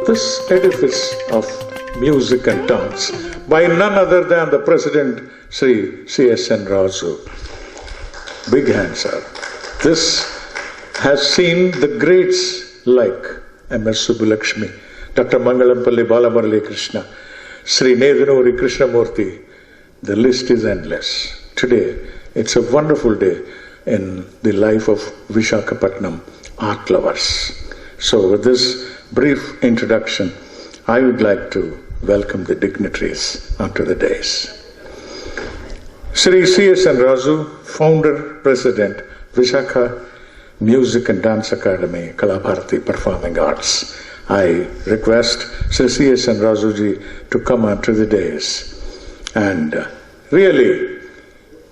This edifice of music and dance by none other than the President, Sri C.S.N. Raju. Big hands, sir. This has seen the greats like M.S. Subbulakshmi, Dr. Mangalampalli Balamurali Krishna, Sri Nedunuri Krishnamurthy. The list is endless. Today, it's a wonderful day in the life of Visakhapatnam art lovers. So with this brief introduction, I would like to welcome the dignitaries onto the dais. Sri C.S.N. Raju, founder, president, Visakha Music and Dance Academy, Kalabharati Performing Arts. I request Sri C.S.N. Raju ji to come onto the dais. And really,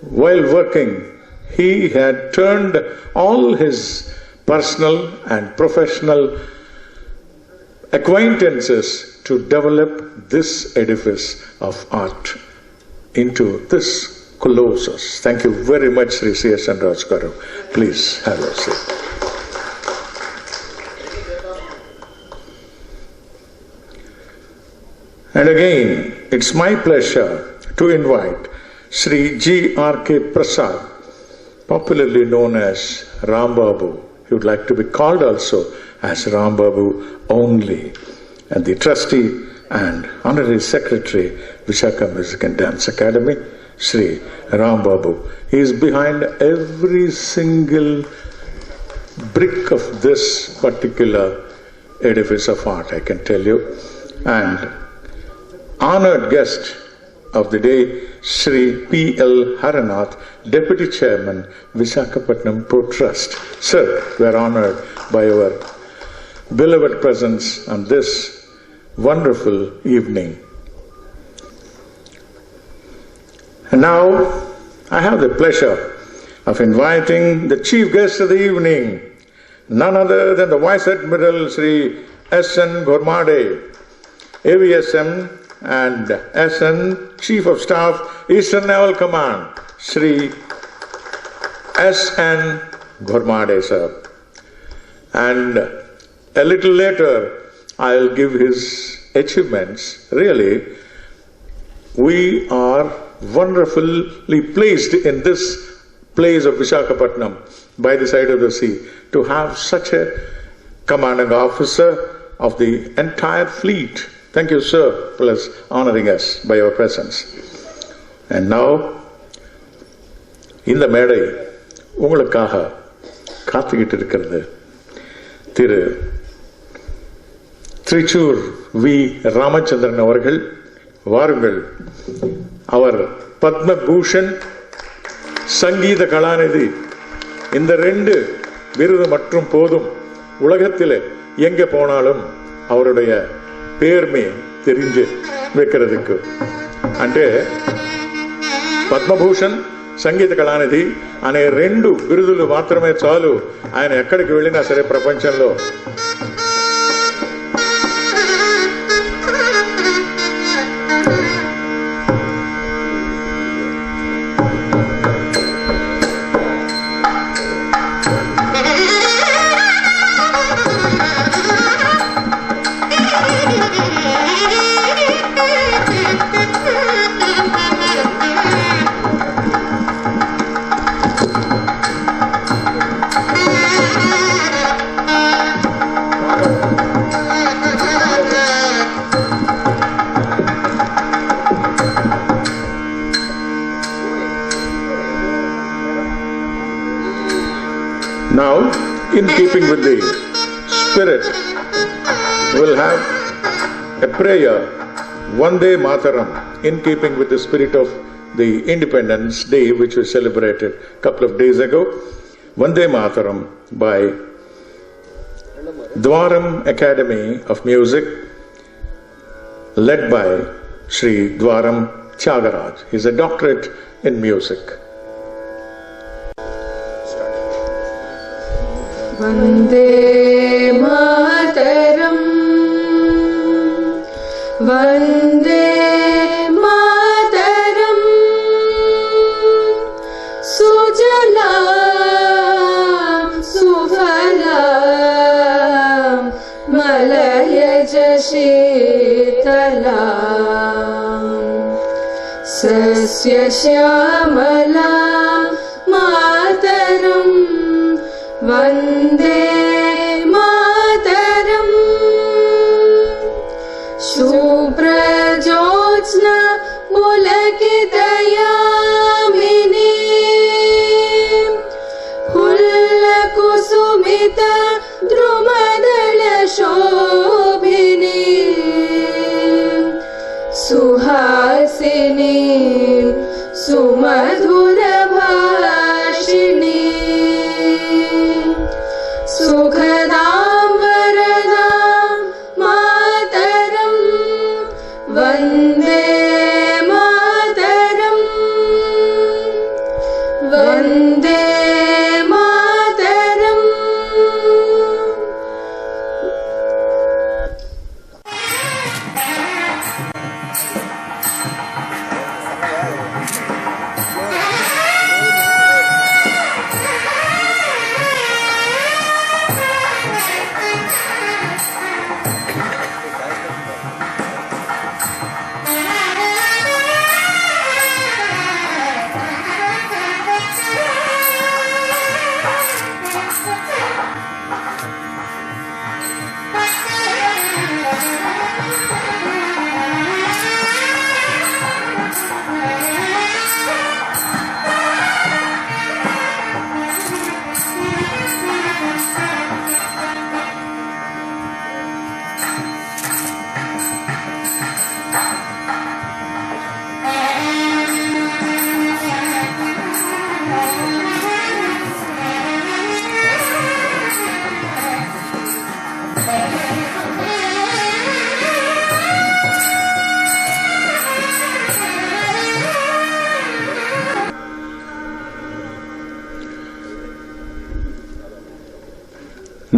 while working, he had turned all his personal and professional acquaintances to develop this edifice of art into this colossus. Thank you very much, Sri C.S.N. Raju garu. Please have a seat. And again, it's my pleasure to invite Sri G.R.K. Prasad, popularly known as Ram Babu. He would like to be called also as Ram Babu only, and the trustee and honorary secretary, Visakha Music and Dance Academy, Sri Ram Babu. He is behind every single brick of this particular edifice of art, I can tell you. And honored guest of the day, Sri P.L. Haranath, Deputy Chairman, Visakhapatnam Port Trust. Sir, we are honored by your beloved presence on this wonderful evening. And now, I have the pleasure of inviting the chief guest of the evening, none other than the Vice Admiral Sri S.N. Ghormade, AVSM and S.N. Chief of Staff, Eastern Naval Command, Sri S.N. Ghormade, sir. And a little later, I'll give his achievements. Really, we are wonderfully placed in this place of Visakhapatnam, by the side of the sea, to have such a commanding officer of the entire fleet. Thank you, sir, for honoring us by your presence. And now, இந்த மேடை உங்களுக்காக காத்துக்கிட்டு இருக்கிறது திரு Trichur V. Ramachandran அவர்கள். வாருங்கள். அவர் பத்ம பூஷன், சங்கீத கலாநிதி, இந்த 2 விருது மற்றும் போதும் உலகத்தில் எங்கே போனாலும் அவருடைய పేరుని தெரிஞ்சு வைக்கிறதுக்கு. అంటే పద్మభూషణ్, సంగీత కళానిధి అనే 2 బిరుదులు మాత్రమే చాలు ఆయన ఎక్కడికి వెళ్ళినా సరే ప్రపంచంలో. Now, in keeping with the spirit, we'll have a prayer, Vande Mataram, in keeping with the spirit of the Independence Day, which we celebrated a couple of days ago. Vande Mataram by Dwaram Academy of Music, led by Sri Dwaram Tyagaraj. He's a doctorate in music. Vande Mataram, Vande Mataram, Sujalam Sufalam, Malayaj Shitalam, Sasya Syamalam Mataram, Vande Mataram, Shubrajyotsna Pulakitayamini, Hullakusumita Drumadala Shobhini, Suhasini Sumadhura Bhashini, Sukhadam Varadam Mataram, Vande Mataram, Vande Mataram.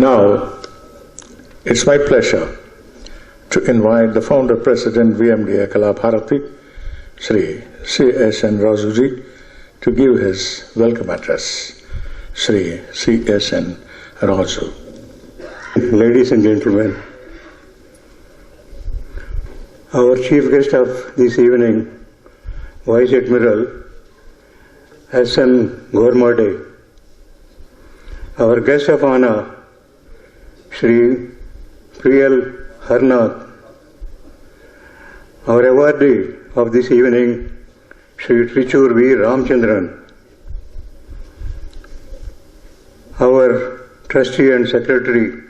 Now, it's my pleasure to invite the founder president VMDA Kalabharati, Sri C.S.N. Rajuji, to give his welcome address. Sri C.S.N. Raju. Ladies and gentlemen, our chief guest of this evening, Vice Admiral S.N. Gormade, our guest of honor, Sri P.L. Harnath, our awardee of this evening, Sri TRICHUR V. Ramachandran, our trustee and secretary,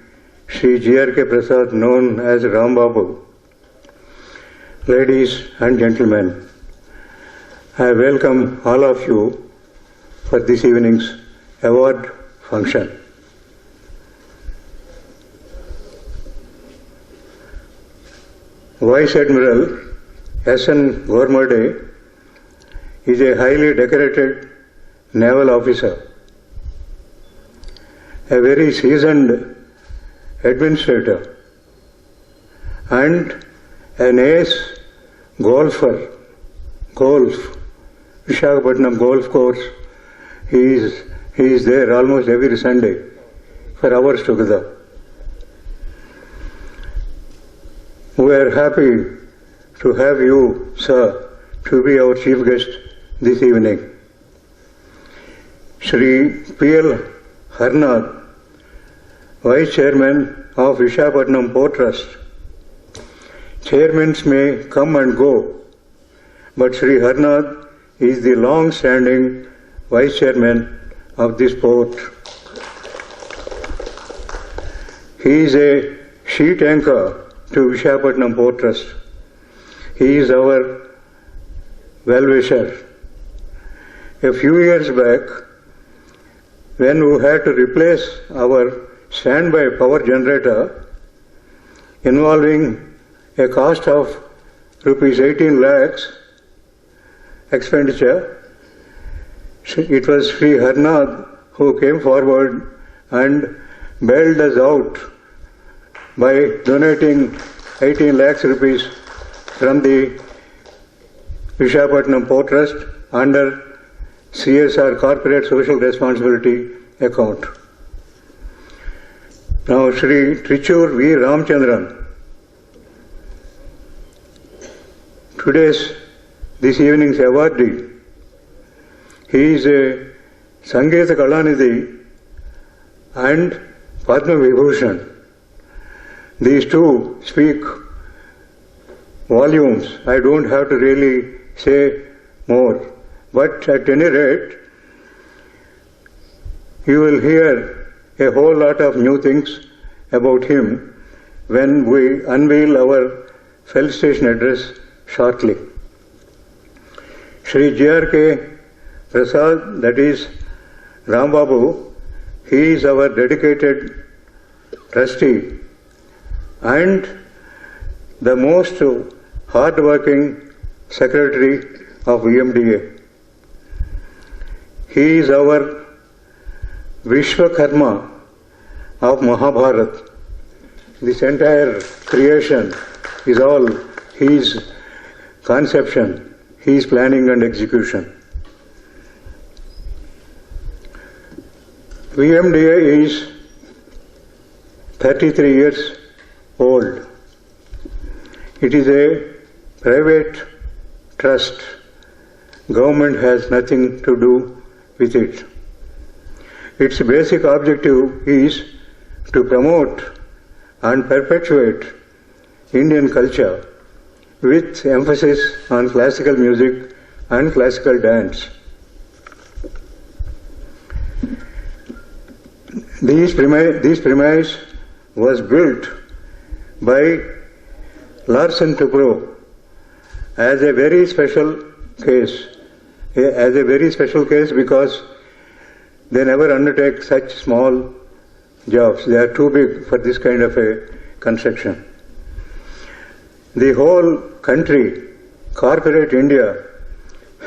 Sri G.R.K. Prasad, known as Rambabu. Ladies and gentlemen, I welcome all of you for this evening's award function. Vice Admiral S.N. Gormade is a highly decorated naval officer, a very seasoned administrator, and an ace golfer. Visakhapatnam golf course. He is there almost every Sunday for hours together. We are happy to have you, sir, to be our chief guest this evening. Sri P.L. Harnath, Vice Chairman of Visakhapatnam Port Trust. Chairmen may come and go, but Sri Harnath is the long-standing Vice Chairman of this port. He is a sheet anchor to Visakhapatnam Port Trust. He is our well-wisher. A few years back, when we had to replace our standby power generator involving a cost of rupees 18 lakhs expenditure, it was Sri Harnath who came forward and bailed us out by donating 18 lakhs rupees from the Visakhapatnam Port Trust under CSR, Corporate Social Responsibility account. Now Sri TRICHUR V. Ramachandran, this evening's awardee. He is a Sangeeta Kalanidhi and Padma Vibhushan. These two speak volumes. I don't have to really say more. But at any rate, you will hear a whole lot of new things about him when we unveil our felicitation address shortly. Sri G.R.K. Prasad, that is Rambabu, he is our dedicated trustee and the most hard-working secretary of VMDA. He is our Vishwakarma of Mahabharata. This entire creation is all his conception, his planning and execution. VMDA is 33 years old. It is a private trust. Government has nothing to do with it. Its basic objective is to promote and perpetuate Indian culture with emphasis on classical music and classical dance. This premise was built by Larsen Toubro as a very special case, because they never undertake such small jobs. They are too big for this kind of a construction. The whole country, corporate India,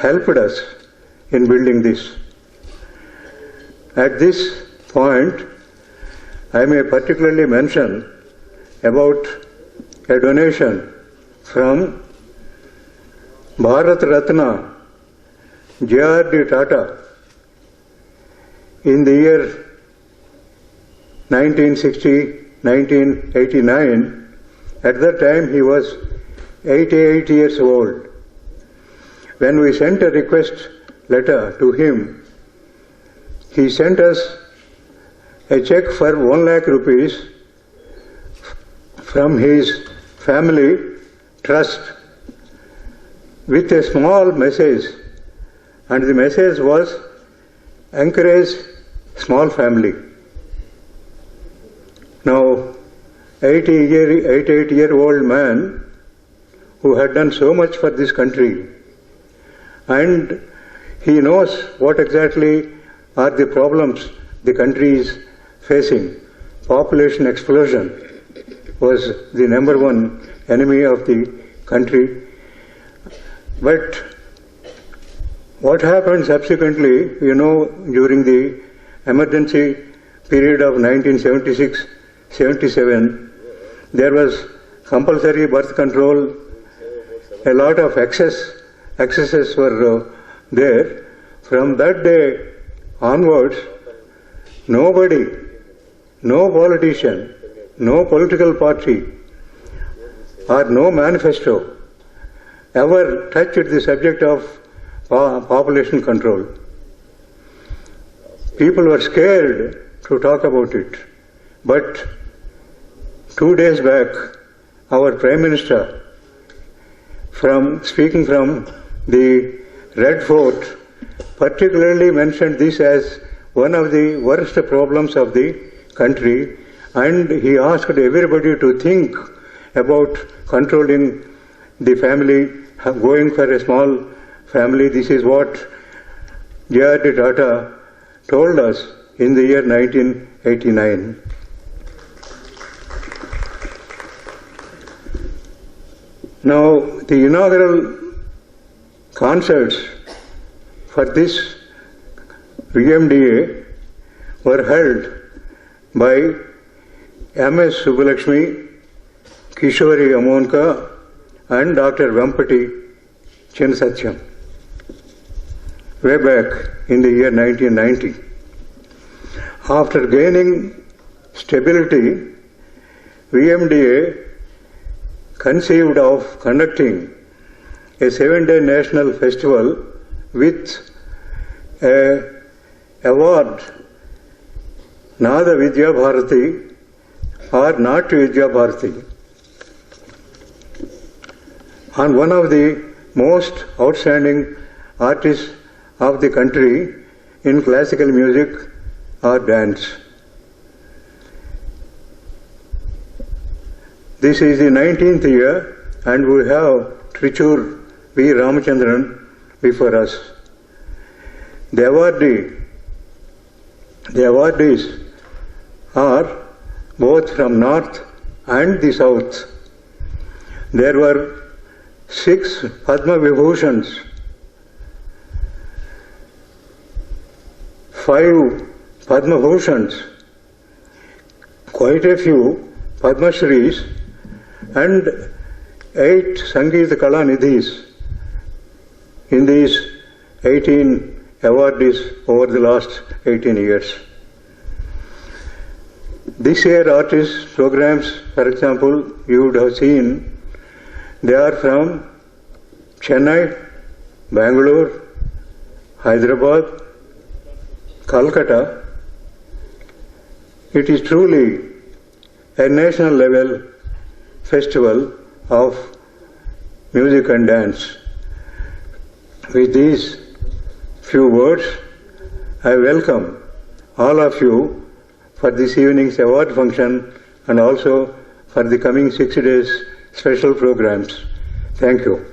helped us in building this. At this point, I may particularly mention about a donation from Bharat Ratna J.R.D. Tata in the year 1960-1989. At that time he was 88 years old. When we sent a request letter to him, he sent us a check for 1 lakh rupees from his family trust with a small message, and the message was encourage small family. Now 88-year-old man who had done so much for this country, and he knows what exactly are the problems the country is facing. Population explosion was the #1 enemy of the country. But what happened subsequently, during the emergency period of 1976-77, there was compulsory birth control. A lot of excesses were there. From that day onwards, nobody, no politician, no political party, or no manifesto ever touched the subject of population control. People were scared to talk about it. But 2 days back, our Prime Minister, speaking from the Red Fort, particularly mentioned this as one of the worst problems of the country, and he asked everybody to think about controlling the family, going for a small family. This is what J.R.D. Tata told us in the year 1989. Now, the inaugural concerts for this VMDA were held by M.S. Subbulakshmi, Kishori Amonka, and Dr. Vampati Chinsatyam, way back in the year 1990. After gaining stability, VMDA conceived of conducting a 7-day national festival with an award, Nada Vidya Bharathi or Natya Vidya Bharathi, on one of the most outstanding artists of the country in classical music or dance. This is the 19th year, and we have TRICHUR V. RAMACHANDRAN before us. The awardees are both from north and the south. There were 6 Padma Vibhushans, 5 Padma Bhushans, quite a few Padma Shris, and 8 Sangeet Kala Nidhis in these 18 awardees over the last 18 years. This year artists' programs, for example, you would have seen, they are from Chennai, Bangalore, Hyderabad, Calcutta. It is truly a national level festival of music and dance. With these few words, I welcome all of you for this evening's award function and also for the coming 6 days special programs. Thank you.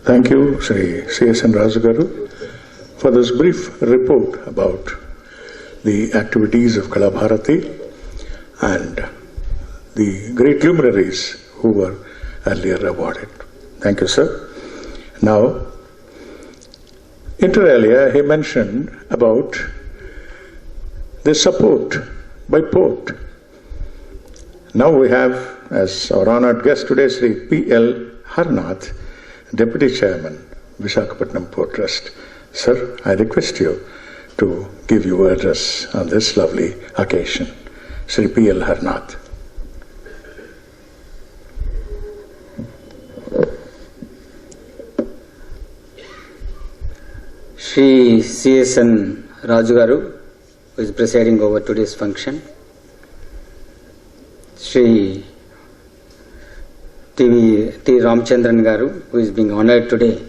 Thank you, Sri C.S.N. Raju for this brief report about the activities of Kalabharati and the great luminaries who were earlier awarded. Thank you, sir. Now, Inter alia, he mentioned about the support by port. Now we have, as our honored guest today, Sri P.L. Harnath, Deputy Chairman, Visakhapatnam Port Trust. Sir, I request you to give your address on this lovely occasion. Sri P.L. Harnath. Shri C.S.N. Raju Garu, who is presiding over today's function. Shri T. Ramachandran Garu, who is being honored today,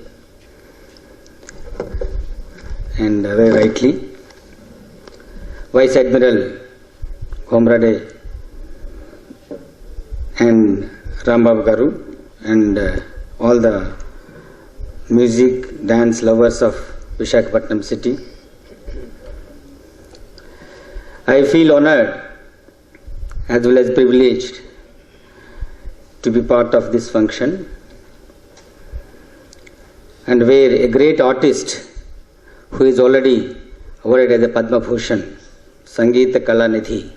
and very rightly. Vice Admiral Comrade and Rambabu Garu, and all the music, dance lovers of Visakhapatnam city. I feel honored as well as privileged to be part of this function, and where a great artist who is already awarded as a Padma Bhushan, Sangeeta Kalanidhi,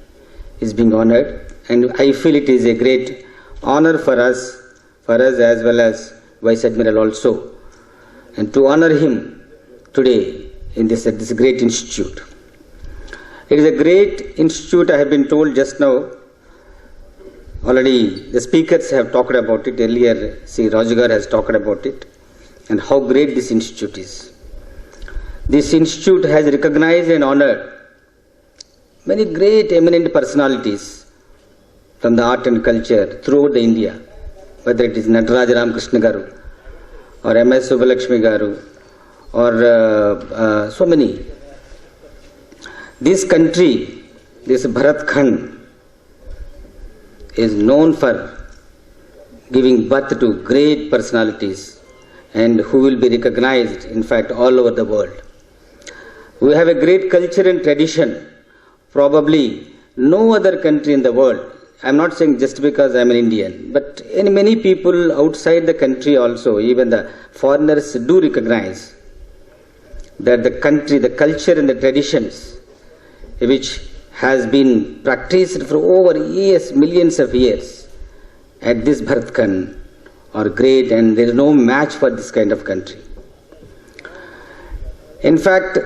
is being honored, and I feel it is a great honor for us as well as Vice Admiral also, and to honor him today in this great institute. It is a great institute, I have been told just now. Already the speakers have talked about it. Earlier, Sri Rajugar has talked about it and how great this institute is. This institute has recognized and honored many great eminent personalities from the art and culture throughout the India, whether it is Nataraj Ramakrishna Garu or M.S. Subbalakshmi Garu or so many. This country, this Bharat is known for giving birth to great personalities and who will be recognized, in fact, all over the world. We have a great culture and tradition, probably no other country in the world. I am not saying just because I am an Indian, but in many people outside the country also, even the foreigners do recognize that the country, the culture and the traditions which has been practiced for over years, millions of years at this Bharatkan are great, and there is no match for this kind of country. In fact,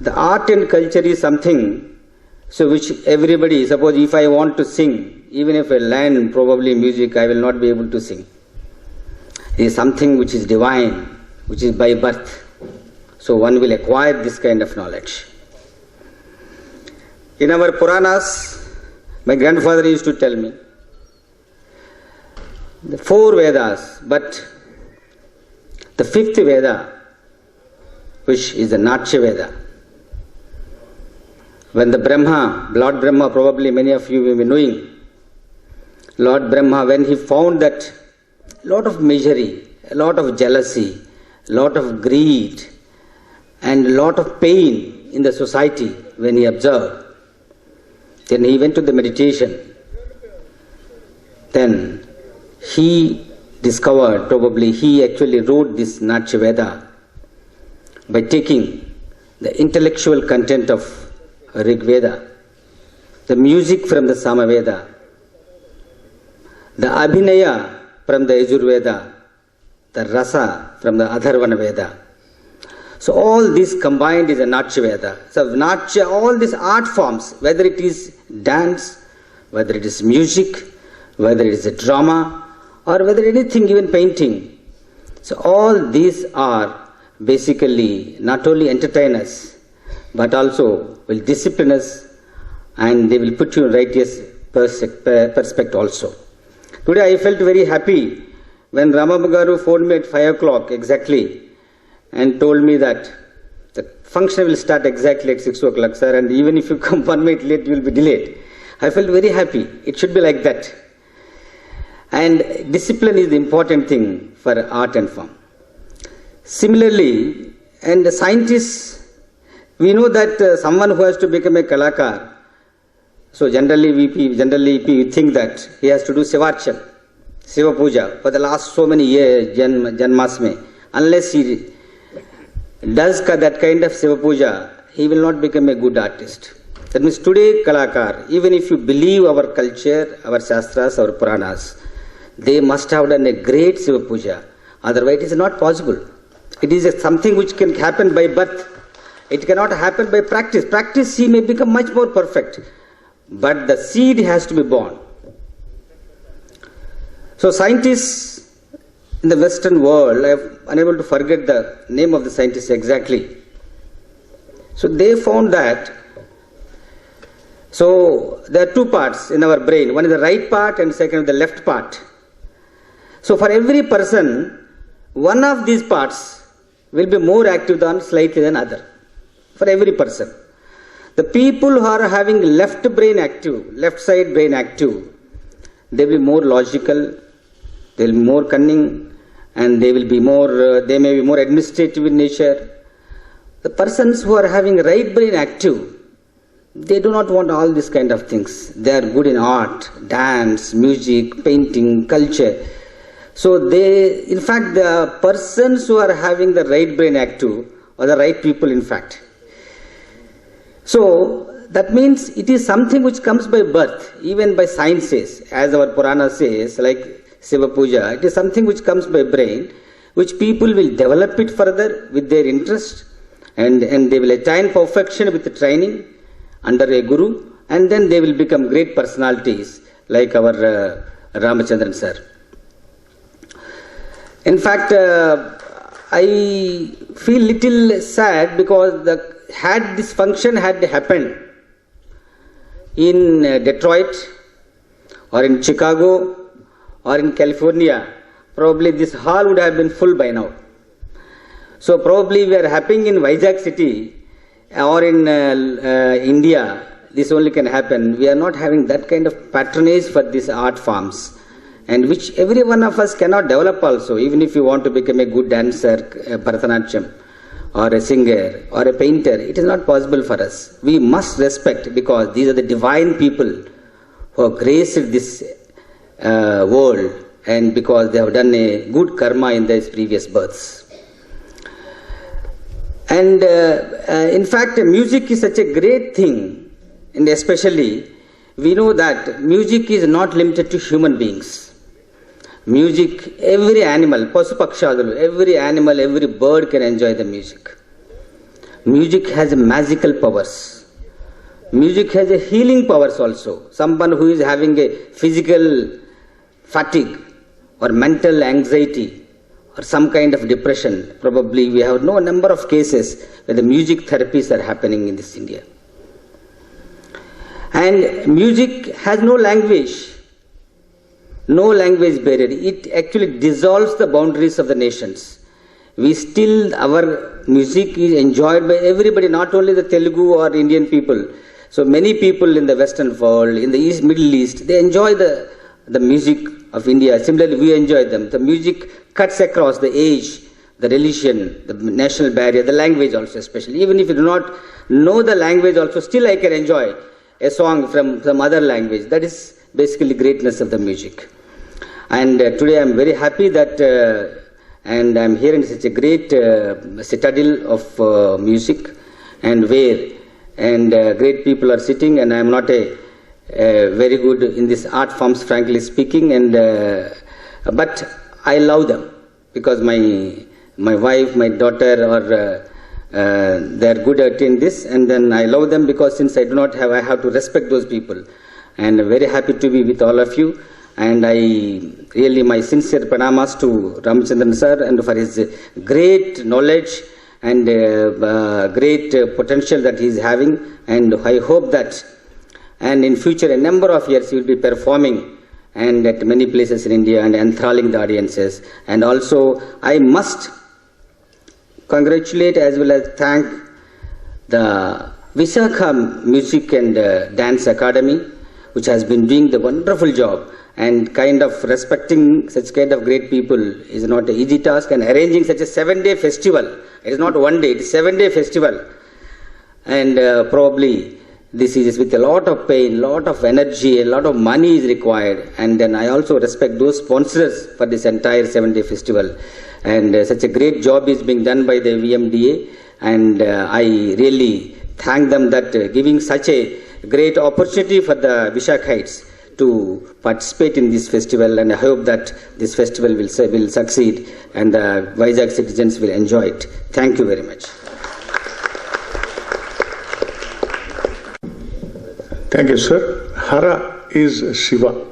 the art and culture is something so which everybody, suppose if I want to sing, even if I learn probably music, I will not be able to sing. It is something which is divine, which is by birth. So one will acquire this kind of knowledge. In our Puranas, my grandfather used to tell me, the 4 Vedas, but the 5th Veda, which is the Natya Veda. When the Brahma, Lord Brahma, probably many of you will be knowing, Lord Brahma, when he found that a lot of misery, a lot of jealousy, a lot of greed, and a lot of pain in the society, when he observed, then he went to the meditation. Then he discovered, probably he actually wrote this Natya Veda by taking the intellectual content of Rig Veda, the music from the Sama Veda, the Abhinaya from the Yajur Veda, the Rasa from the Atharvana Veda. So all this combined is a Natya Veda. So Natya, all these art forms, whether it is dance, whether it is music, whether it is a drama, or whether anything, even painting. So all these are basically not only entertain us, but also will discipline us, and they will put you in righteous perspective also. Today I felt very happy when Ramabagaru phoned me at 5 o'clock exactly and told me that the function will start exactly at 6 o'clock, sir, and even if you come 1 minute late, you will be delayed. I felt very happy. It should be like that. And discipline is the important thing for art and form. Similarly, and the scientists, we know that someone who has to become a Kalakar, so generally we think that he has to do Sivarchan, Siva Puja for the last so many years, Janmasme, unless he does that kind of Shiva Puja, he will not become a good artist. That means today Kalakar, even if you believe our culture, our Shastras, our Puranas, they must have done a great Shiva Puja. Otherwise it is not possible. It is something which can happen by birth. It cannot happen by practice. Practice he may become much more perfect. But the seed has to be born. So scientists in the Western world, I am unable to forget the name of the scientist exactly. So they found that, so there are two parts in our brain. One is the right part and second is the left part. So for every person, one of these parts will be more active than slightly than other. For every person. The people who are having left brain active, left side brain active, they will be more logical, they will be more cunning, and they will be more, they may be more administrative in nature. The persons who are having right brain active, they do not want all these kind of things. They are good in art, dance, music, painting, culture. So they, in fact, the persons who are having the right brain active are the right people in fact. So that means it is something which comes by birth, even by science says, as our Purana says, like Shiva Puja, it is something which comes by brain, which people will develop it further with their interest, and they will attain perfection with the training under a guru, and then they will become great personalities like our Ramachandran sir. In fact, I feel little sad because had this function had happened in Detroit or in Chicago or in California, probably this hall would have been full by now. So probably we are happening in Vizag city or in India, this only can happen. We are not having that kind of patronage for these art forms, and which every one of us cannot develop also, even if you want to become a good dancer, a Bharatanatyam, or a singer, or a painter. It is not possible for us. We must respect, because these are the divine people who have graced this world, and because they have done a good karma in their previous births. And in fact, music is such a great thing, and especially we know that music is not limited to human beings. Music, every animal, Pasu Pakshadalu, every animal, every bird can enjoy the music. Music has magical powers. Music has a healing powers also. Someone who is having a physical fatigue or mental anxiety or some kind of depression, probably we have no number of cases where the music therapies are happening in this India. And music has no language barrier. It actually dissolves the boundaries of the nations. Our music is enjoyed by everybody, not only the Telugu or Indian people. So many people in the Western world, in the East, Middle East, they enjoy the music of India. Similarly, we enjoy them. The music cuts across the age, the religion, the national barrier, the language also especially. Even if you do not know the language also, still I can enjoy a song from some other language. That is basically greatness of the music. And today I am very happy that, and I am here in such a great citadel of music, and where, and great people are sitting, and I am not very good in these art forms, frankly speaking, and but I love them, because my wife, my daughter are they are good at in this, and then I love them, because since I do not have, I have to respect those people, and very happy to be with all of you. And I really, my sincere pranamas to Ramachandran sir, and for his great knowledge and great potential that he is having, and I hope that, and in future a number of years he will be performing and at many places in India and enthralling the audiences. And also I must congratulate as well as thank the Visakha Music and Dance Academy, which has been doing the wonderful job, and kind of respecting such kind of great people is not an easy task, and arranging such a 7-day festival. It is not one day, it is 7-day festival. And probably this is with a lot of pain, lot of energy, a lot of money is required. And then I also respect those sponsors for this entire 7-day festival. And such a great job is being done by the VMDA. And I really thank them that giving such a great opportunity for the Visakhites to participate in this festival, and I hope that this festival will succeed and the Vizag citizens will enjoy it. Thank you very much. Thank you, sir. Hara is Shiva.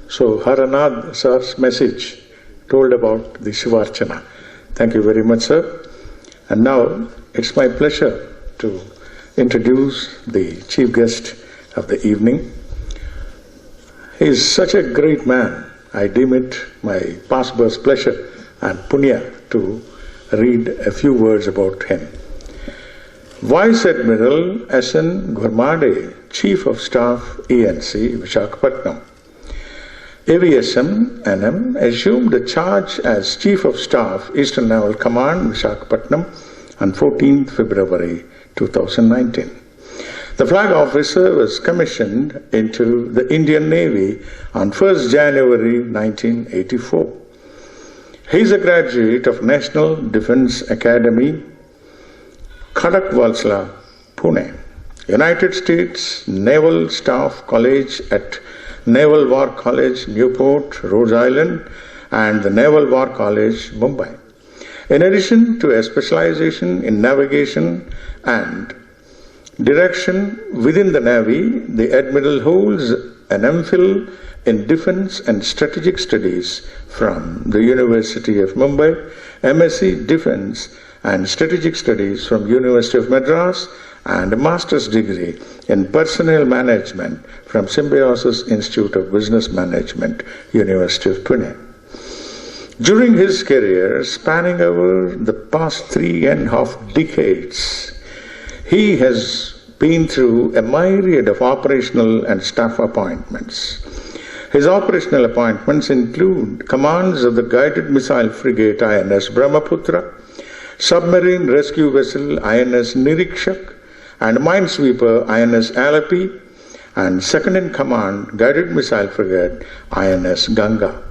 So Haranad sir's message told about the Shivarchana. Thank you very much, sir. And now it's my pleasure to introduce the chief guest of the evening. He is such a great man. I deem it my pastor's pleasure and punya to read a few words about him. Vice Admiral S.N. Ghurmade, Chief of Staff, ENC, Visakhapatnam. AVSM NM assumed the charge as Chief of Staff, Eastern Naval Command, Visakhapatnam on 14th February 2019. The flag officer was commissioned into the Indian Navy on 1st January 1984. He is a graduate of National Defence Academy, Khadakvalsla, Pune, United States Naval Staff College at Naval War College, Newport, Rhode Island, and the Naval War College, Mumbai. In addition to a specialization in navigation and direction within the Navy, the Admiral holds an MPhil in Defence and Strategic Studies from the University of Mumbai, MSc Defence and Strategic Studies from University of Madras, and a master's degree in Personnel Management from Symbiosis Institute of Business Management, University of Pune. During his career, spanning over the past 3.5 decades, he has been through a myriad of operational and staff appointments. His operational appointments include commands of the guided missile frigate INS Brahmaputra, submarine rescue vessel INS Nirikshak, and minesweeper INS Alapi, and second-in-command guided missile frigate INS Ganga.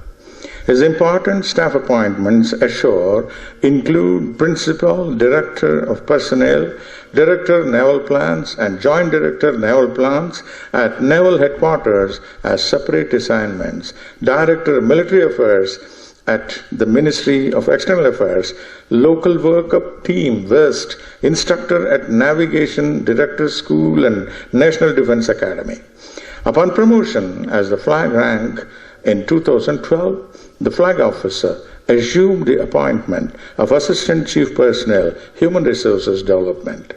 His important staff appointments ashore include Principal Director of Personnel, Director Naval Plans, and Joint Director Naval Plans at Naval Headquarters as separate assignments, Director Military Affairs at the Ministry of External Affairs, Local Workup Team West, Instructor at Navigation Director School and National Defence Academy. Upon promotion as the flag rank in 2012, the flag officer assumed the appointment of Assistant Chief Personnel, Human Resources Development.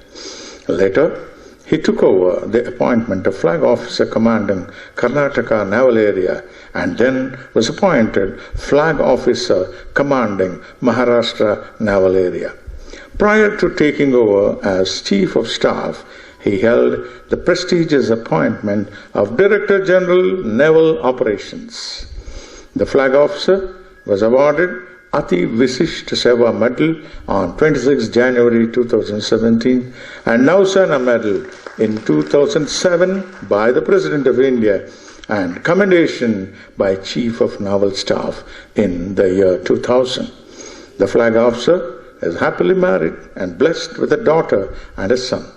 Later, he took over the appointment of Flag Officer commanding Karnataka Naval Area and then was appointed Flag Officer commanding Maharashtra Naval Area. Prior to taking over as Chief of Staff, he held the prestigious appointment of Director General Naval Operations. The flag officer was awarded Ati Vishisht Seva Medal on 26 January 2017 and Nausana Medal in 2007 by the President of India and Commendation by Chief of Naval Staff in the year 2000. The flag officer is happily married and blessed with a daughter and a son.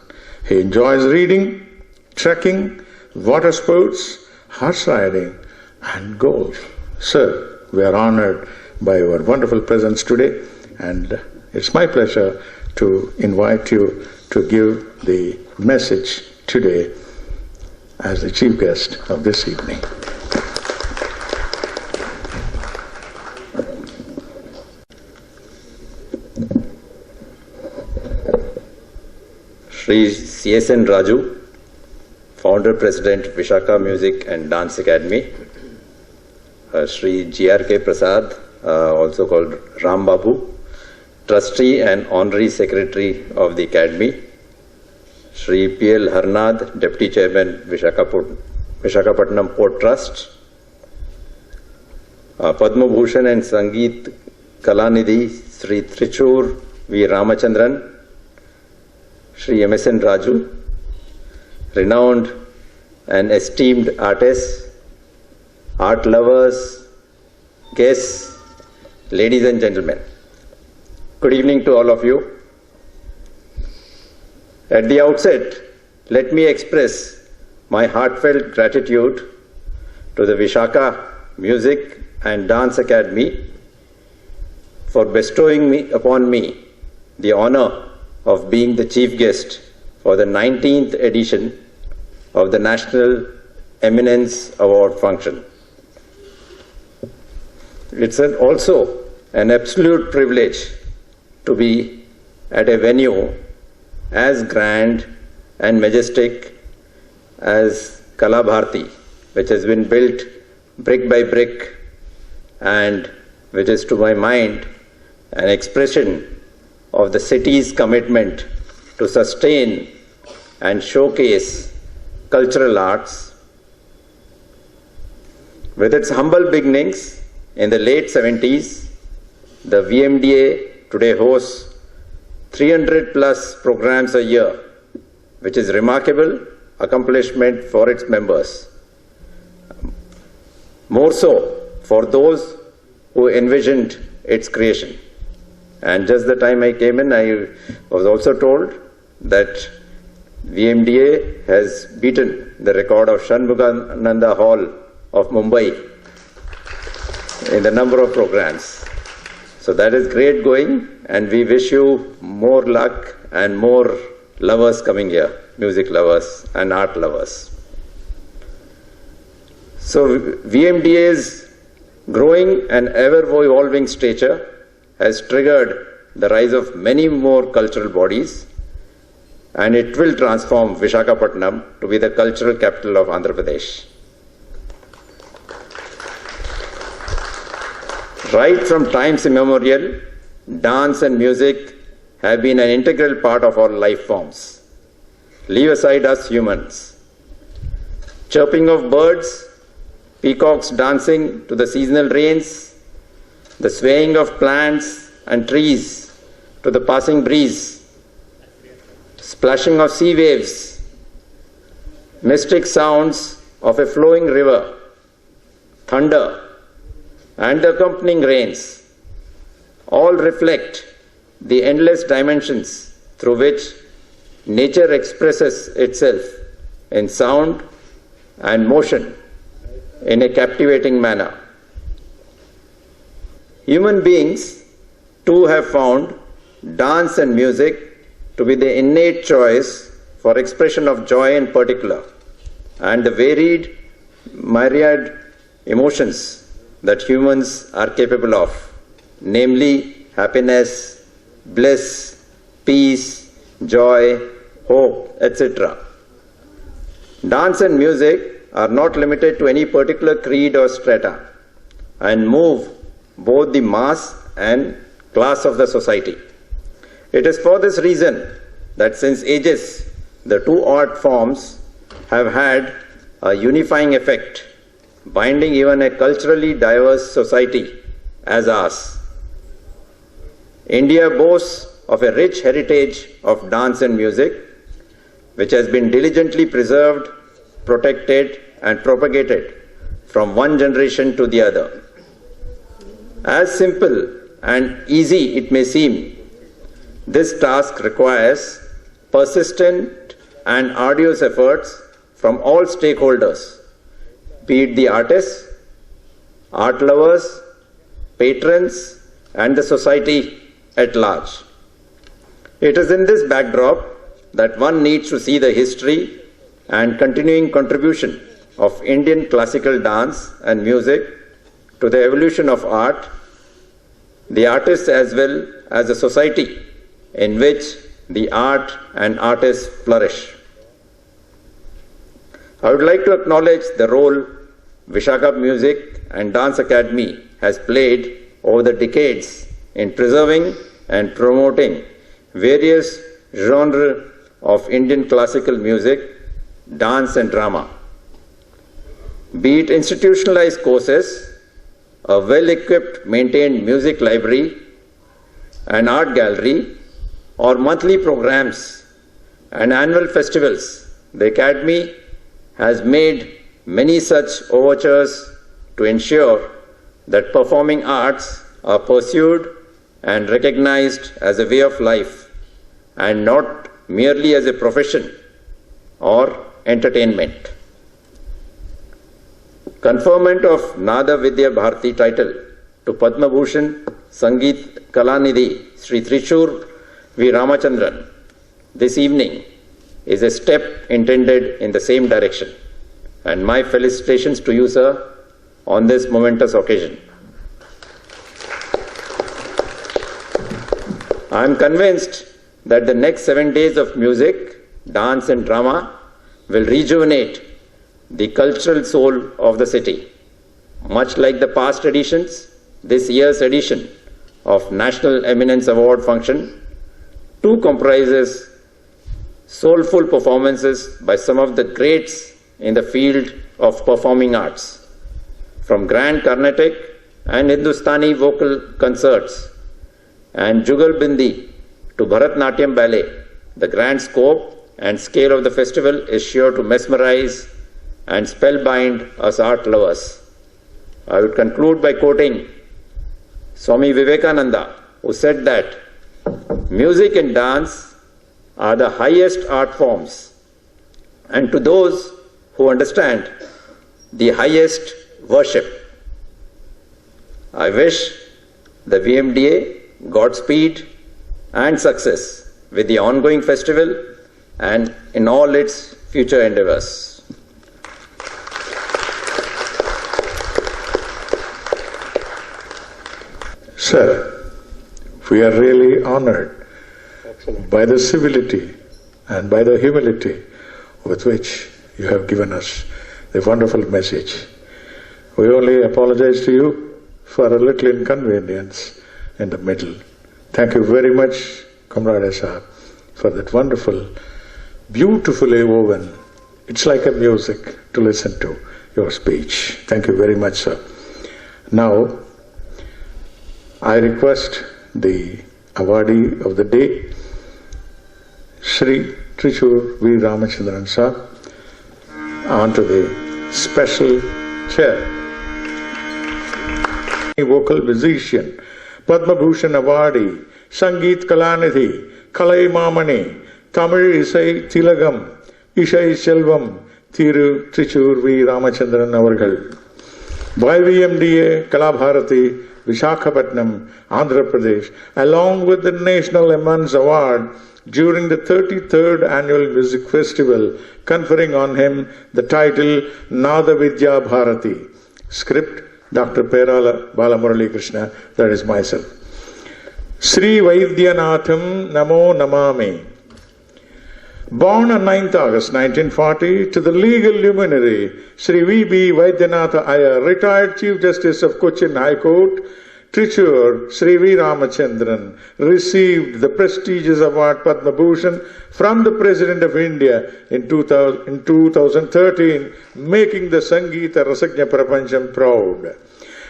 He enjoys reading, trekking, water sports, horse riding, and golf. Sir, we are honored by your wonderful presence today, and it's my pleasure to invite you to give the message today as the chief guest of this evening. Shri C.S.N. Raju, Founder President, Vishaka Music and Dance Academy. Shri G.R.K. Prasad, also called Ram Babu, Trustee and Honorary Secretary of the Academy. Shri P.L. Harnad, Deputy Chairman, Visakhapatnam Port Trust. Padma Bhushan and Sangeet Kalanidhi, Shri TRICHUR V. Ramachandran, Shri M.S.N. Raju, renowned and esteemed artists, art lovers, guests, ladies and gentlemen. Good evening to all of you. At the outset, let me express my heartfelt gratitude to the Visakhapatnam Music and Dance Academy for bestowing upon me the honor of being the chief guest for the 19th edition of the National Eminence Award function. It's also an absolute privilege to be at a venue as grand and majestic as Kalabharati, which has been built brick by brick and which is, to my mind, an expression of the city's commitment to sustain and showcase cultural arts. With its humble beginnings in the late 70s, the VMDA today hosts 300 plus programs a year, which is remarkable accomplishment for its members. More so for those who envisioned its creation. And just the time I came in, I was also told that VMDA has beaten the record of Shanmugananda Hall of Mumbai in the number of programs. So that is great going, and we wish you more luck and more lovers coming here, music lovers and art lovers. So VMDA's growing and ever-evolving stature has triggered the rise of many more cultural bodies, and it will transform Visakhapatnam to be the cultural capital of Andhra Pradesh. Right from times immemorial, dance and music have been an integral part of our life forms. Leave aside us humans. Chirping of birds, peacocks dancing to the seasonal rains, the swaying of plants and trees to the passing breeze, splashing of sea waves, mystic sounds of a flowing river, thunder, and the accompanying rains, all reflect the endless dimensions through which nature expresses itself in sound and motion in a captivating manner. Human beings too have found dance and music to be the innate choice for expression of joy in particular, and the varied myriad emotions that humans are capable of, namely happiness, bliss, peace, joy, hope, etc. Dance and music are not limited to any particular creed or strata and move both the mass and class of the society. It is for this reason that since ages, the two art forms have had a unifying effect, binding even a culturally diverse society as ours. India boasts of a rich heritage of dance and music, which has been diligently preserved, protected, and propagated from one generation to the other. As simple and easy it may seem, this task requires persistent and arduous efforts from all stakeholders, be it the artists, art lovers, patrons, and the society at large. It is in this backdrop that one needs to see the history and continuing contribution of Indian classical dance and music to the evolution of art, the artists as well as the society in which the art and artists flourish. I would like to acknowledge the role Visakhapatnam Music and Dance Academy has played over the decades in preserving and promoting various genres of Indian classical music, dance and drama. Be it institutionalized courses, a well-equipped, maintained music library, an art gallery, or monthly programs and annual festivals the Academy has made many such overtures to ensure that performing arts are pursued and recognized as a way of life and not merely as a profession or entertainment. Conferment of Nada Vidya Bharathi title to Padma Bhushan Sangeet Kalanidhi Sri TRICHUR V. Ramachandran this evening is a step intended in the same direction, and my felicitations to you, sir, on this momentous occasion. I am convinced that the next 7 days of music, dance and drama will rejuvenate the cultural soul of the city. Much like the past editions, this year's edition of National Eminence Award function too comprises soulful performances by some of the greats in the field of performing arts. From grand Carnatic and Hindustani vocal concerts and Jugal Bindi to Bharatnatyam ballet, the grand scope and scale of the festival is sure to mesmerize and spellbind us art lovers. I would conclude by quoting Swami Vivekananda, who said that music and dance are the highest art forms, and to those who understand, the highest worship. I wish the VMDA Godspeed and success with the ongoing festival and in all its future endeavors. Sir, we are really honored by the civility and by the humility with which you have given us the wonderful message. We only apologize to you for a little inconvenience in the middle. Thank you very much, Comrade Sahab, for that wonderful, beautifully woven, it's like a music to listen to your speech. Thank you very much, sir. Now, I request the awardee of the day, Sri TRICHUR V. Ramachandran sir, onto the special chair. Vocal musician, Padma Bhushan awardee, Sangeet Kalanidhi, Kalai Mamani, Tamil Isai Tilagam, Ishai Selvam, Thiru TRICHUR V. Ramachandran avargal. By VMDA, Kalabharati, Visakhapatnam, Andhra Pradesh, along with the National EMINENCE Award during the 33rd Annual Music Festival, conferring on him the title Nada Vidya Bharathi. Script, Dr. Perala Balamurali Krishna, that is myself. Sri Vaidyanatham Namo Namami. Born on 9th August 1940 to the legal luminary Sri V.B. Vaidyanatha Iyer, retired Chief Justice of Cochin High Court, TRICHUR Sri V. Ramachandran received the prestigious award Padma Bhushan from the President of India in 2013, making the Sangeeta Rasajna Prapancham proud.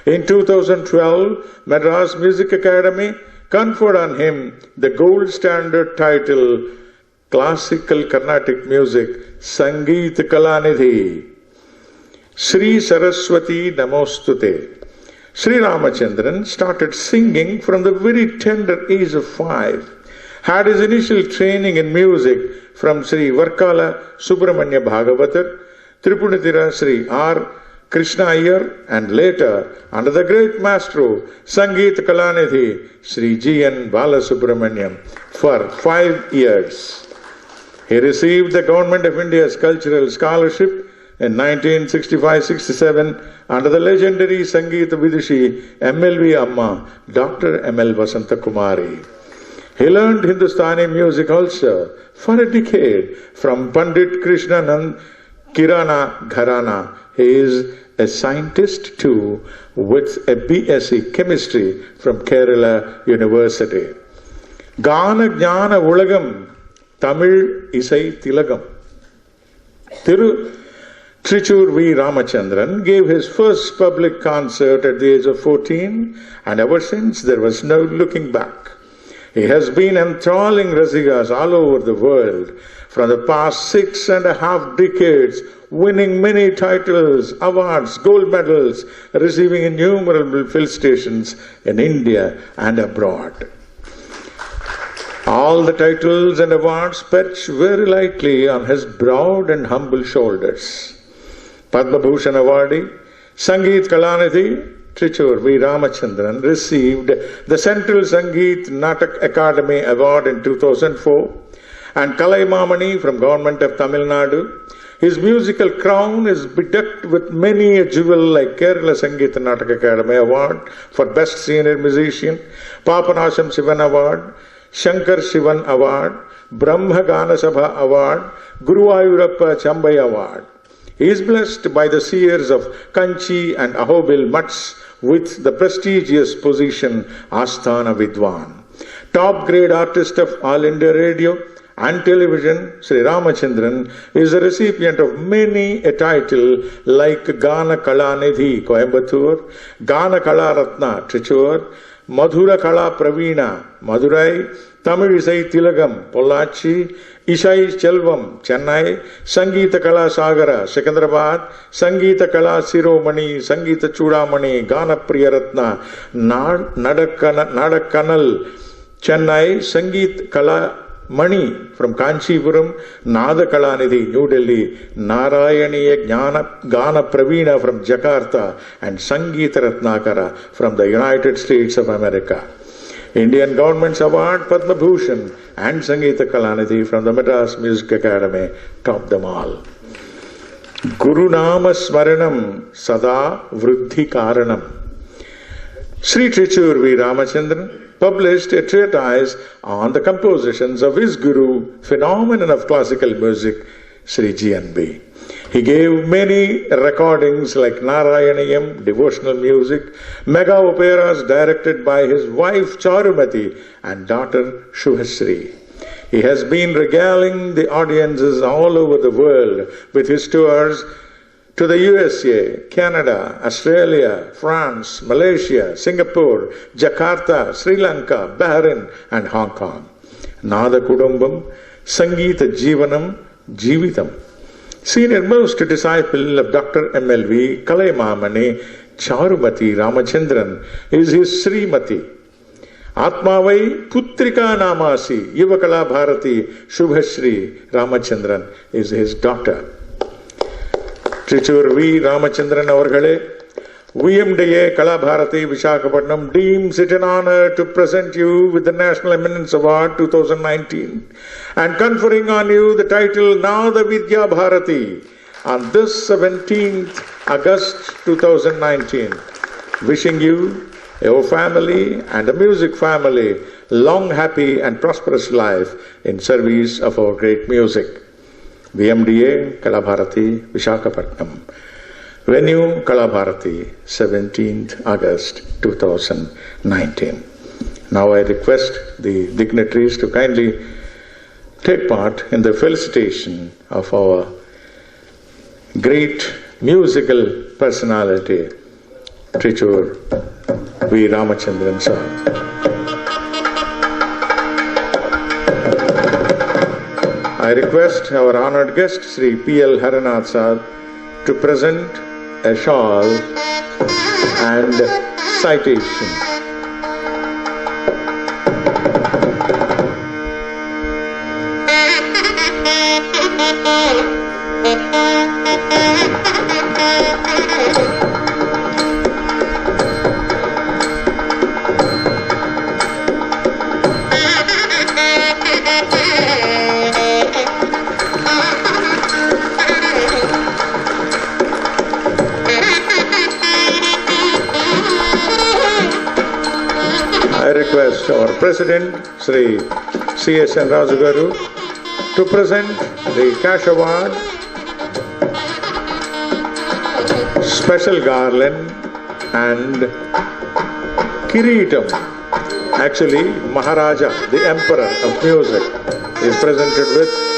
In 2012, Madras Music Academy conferred on him the gold standard title Classical Carnatic Music, Sangeet Kalanidhi. Sri Saraswati Namostute. Sri Ramachandran started singing from the very tender age of 5. Had his initial training in music from Sri Varkala Subramanya Bhagavatar, Tripunitira Sri R. Krishna Iyer, and later, under the great maestro, Sangeet Kalanidhi, Sri G.N. Balasubramanyam, for 5 years. He received the Government of India's Cultural Scholarship in 1965-67 under the legendary Sangeeta Vidushi MLV Amma, Dr. M.L. Vasanta Kumari. He learned Hindustani music also for a decade from Pandit Krishnanand Kirana Gharana. He is a scientist too, with a BSc Chemistry from Kerala University. Gana Jnana Ulagam, Tamil Isai Tilagam. TRICHUR V. Ramachandran gave his first public concert at the age of 14, and ever since there was no looking back. He has been enthralling Rasikas all over the world from the past 6.5 decades, winning many titles, awards, gold medals, receiving innumerable field stations in India and abroad. All the titles and awards perch very lightly on his broad and humble shoulders. Padma Bhushan awardee, Sangeet Kalanidhi, TRICHUR V. Ramachandran received the Central Sangeet Natak Academy Award in 2004 and Kalaimamani from Government of Tamil Nadu. His musical crown is bedecked with many a jewel like Kerala Sangeet Natak Academy Award for Best Senior Musician, Papanasham Sivan Award, Shankar Sivan Award, Brahma Gana Sabha Award, Guru Ayurappa Chambai Award. He is blessed by the seers of Kanchi and Ahobil Mutts with the prestigious position Asthana Vidwan. Top grade artist of All India Radio and Television, Sri Ramachandran is a recipient of many a title like Gana Kalanidhi, Coimbatore, Gana Kalaratna, Trichur, Madhura Kala Pravina, Madurai, Tamil Isai Tilagam, Pollachi, Ishai Chelvam, Chennai, Sangeeta Kala Sagara, Secunderabad, Sangeeta Kala Siromani, Sangeeta Chudamani, Gana Priyaratna, Nadakanal, Chennai, Sangeet Kala Mani from Kanchipuram, Nada Kalanidhi, New Delhi, Narayaniya Gana Pravina from Jakarta, and Sangeeta Ratnakara from the United States of America. Indian Government's Award, Padma Bhushan, and Sangeeta Kalanidhi from the Madras Music Academy top them all. Guru Nama Smaranam Sada Vruddhi Karanam. Sri Trichur V. Ramachandran published a treatise on the compositions of his guru, phenomenon of classical music, Sri GNB. He gave many recordings like Narayaniyam, devotional music, mega operas directed by his wife Charumati and daughter Shubhasri. He has been regaling the audiences all over the world with his tours to the USA, Canada, Australia, France, Malaysia, Singapore, Jakarta, Sri Lanka, Bahrain and Hong Kong. Nada Kudumbam, Sangeeta Jivanam, Jivitam. Senior most disciple of Dr. MLV Kalaimamani Charumati Ramachandran is his Srimati. Atmavai Putrika Namasi Yuva Kalabharati Shubhasri Ramachandran is his daughter. TRICHUR V. Ramachandran avargale, VMDA Kalabharati Visakhapatnam deems it an honor to present you with the National Eminence Award 2019 and conferring on you the title Nada Vidya Bharathi on this 17th August 2019. Wishing you, your family and the music family long, happy and prosperous life in service of our great music. VMDA Kalabharati Visakhapatnam. Venue Kalabharati, 17th August 2019. Now I request the dignitaries to kindly take part in the felicitation of our great musical personality, TRICHUR V. Ramachandran sir. I request our honored guest, Sri P.L. Haranath sir, to present a shawl and citation. I request our President, Sri C.S.N. Raju Garu, to present the Cash Award, Special Garland and Kiritam. Actually, Maharaja, the Emperor of Music, is presented with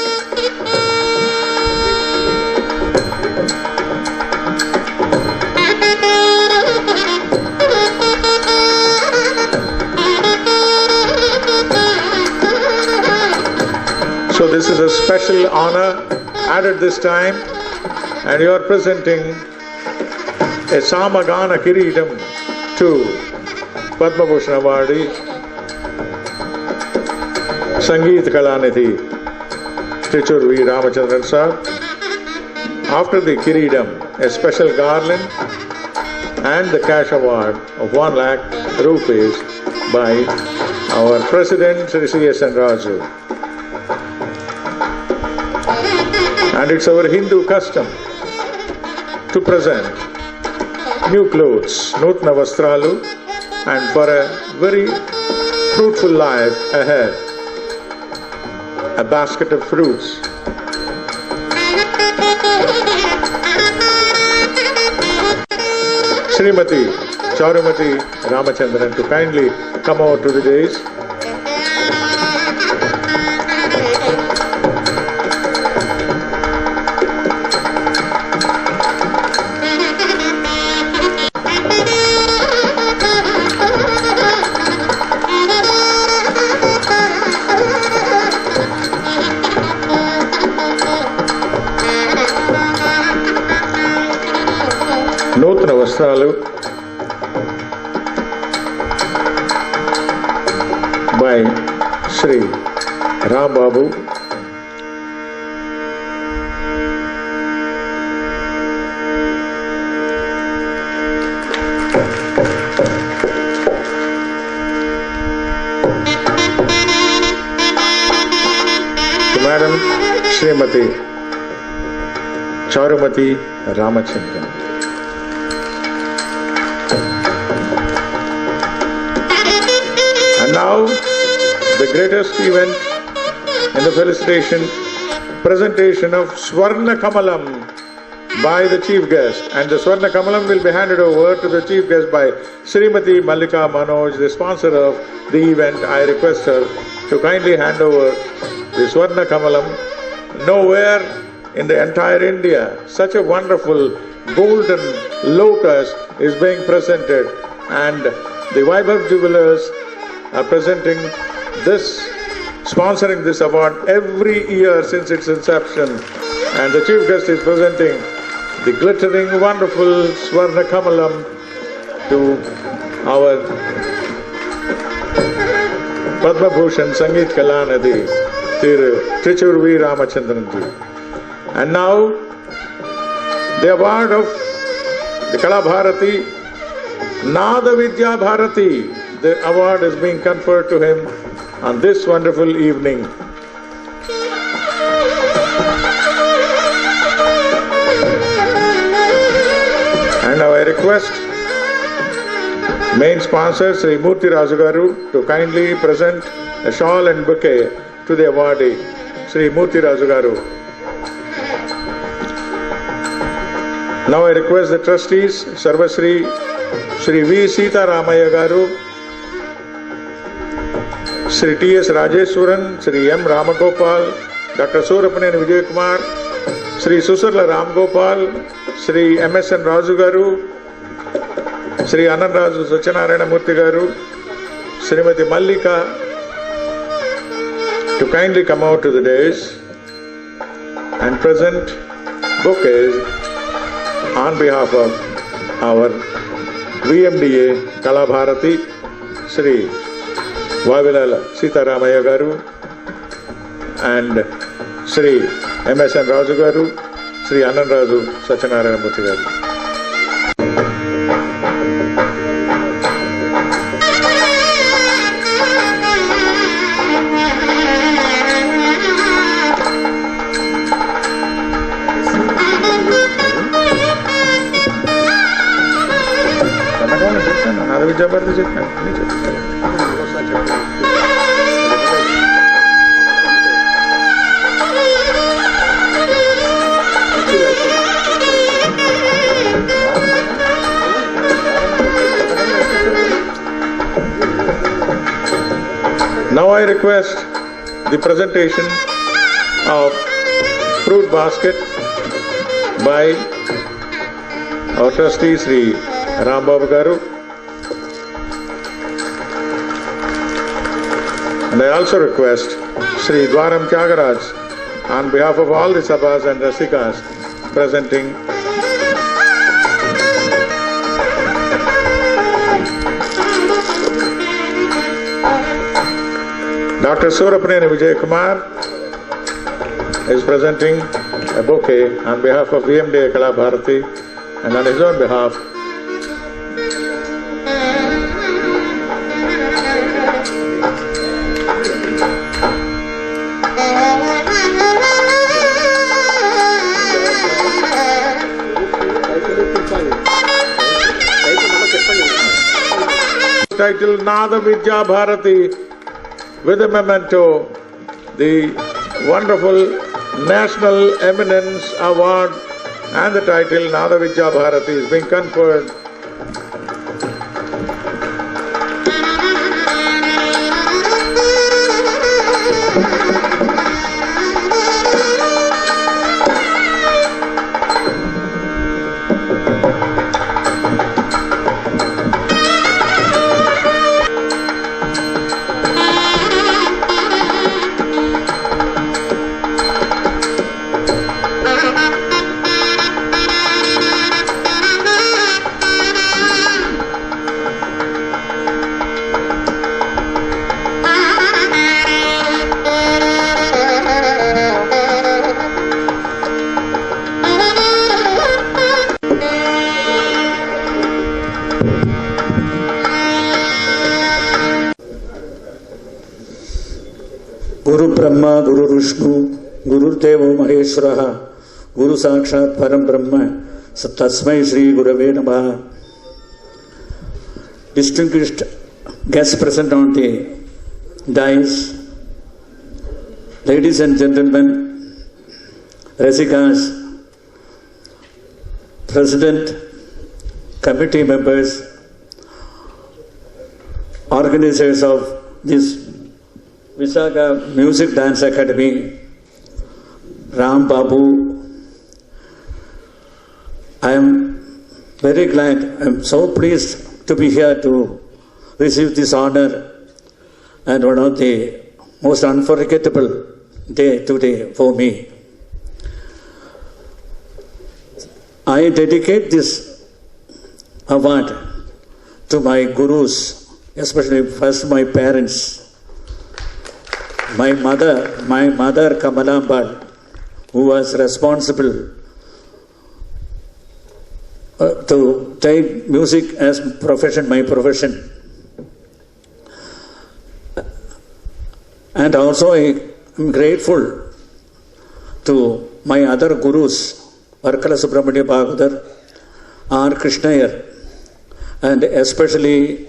This is a special honor added this time, and you are presenting a Samagana Kiridam to Padma Bhushan awardee, Sangeet Kalanidhi, TRICHUR V. RAMACHANDRAN sir. After the Kiridam, a special garland and the cash award of 1 lakh rupees by our President Sri C.S.N. Raju. And it's our Hindu custom to present new clothes, Nutna Vastralu, and for a very fruitful life ahead, a basket of fruits. Srimati Charumati Ramachandran to kindly come over to the dais. నూతన వస్త్రాలు by Sri Rambabu. To Madam Srimati Charumati Ramachandran. And now, the greatest event in the felicitation, presentation of Swarna Kamalam by the chief guest. And the Swarna Kamalam will be handed over to the chief guest by Srimati Mallika Manoj, the sponsor of the event. I request her to kindly hand over the Swarna Kamalam. Nowhere in the entire India such a wonderful golden lotus is being presented, and the Vaibhav Jewelers are presenting this, sponsoring this award every year since its inception, and the chief guest is presenting the glittering, wonderful Swarna Kamalam to our Padma Bhushan Sangeet Kalanidhi, TRICHUR V. Ramachandran ji. And now, the award of the Kalabharati, Nada Vidya Bharathi. The award is being conferred to him on this wonderful evening. And now I request main sponsor Sri Murthy Raju Garu to kindly present a shawl and bouquet to the awardee, Sri Murthy Raju Garu. Now I request the trustees, Sarvasri Sri V. Sita Ramaya Garu, Sri T.S. Rajeswaran, Sri M. Ramagopal, Dr. Surapanen Vijay Kumar, Sri Susarla Ramgopal, Sri M.S.N. Raju Garu, Sri Anandraju Sachanarayana Murthy Garu, Srimati Mallika to kindly come out to the dais and present bouquets on behalf of our VMDA Kalabharati, Sri Vavilala Sitaramaya Garu and Sri M.S.N. Raju Garu, Sri Anandraju Sachanarayana Murthy Garu. Now I request the presentation of fruit basket by our trustee Sri Rambabu Garu. And I also request Sri Dwaram Tyagaraj on behalf of all the Sabhas and Rasikas presenting Dr. Surapaneni Vijay Kumar is presenting a bouquet on behalf of VMDA Kalabharati and on his own behalf. Title Nada Vidya Bharathi with a memento, the wonderful National Eminence Award, and the title Nada Vidya Bharathi is being conferred Guru Brahma, Guru Vishnu, Guru Devo Maheshwaraha, Guru Sakshat Param Brahma, Tasmai Shri Gurave Namaha. Distinguished guests present on the dais, ladies and gentlemen, Rasikas, President, committee members, organizers of this Visakha Music Dance Academy, Ram Babu. I am very glad, I am so pleased to be here to receive this honor and one of the most unforgettable day today for me. I dedicate this award to my gurus, especially first my parents. My mother Kamalambal, who was responsible to take music as profession, my profession. And also I am grateful to my other gurus, Varkala Subramanya Bhagavatar, R. Krishnayar, and especially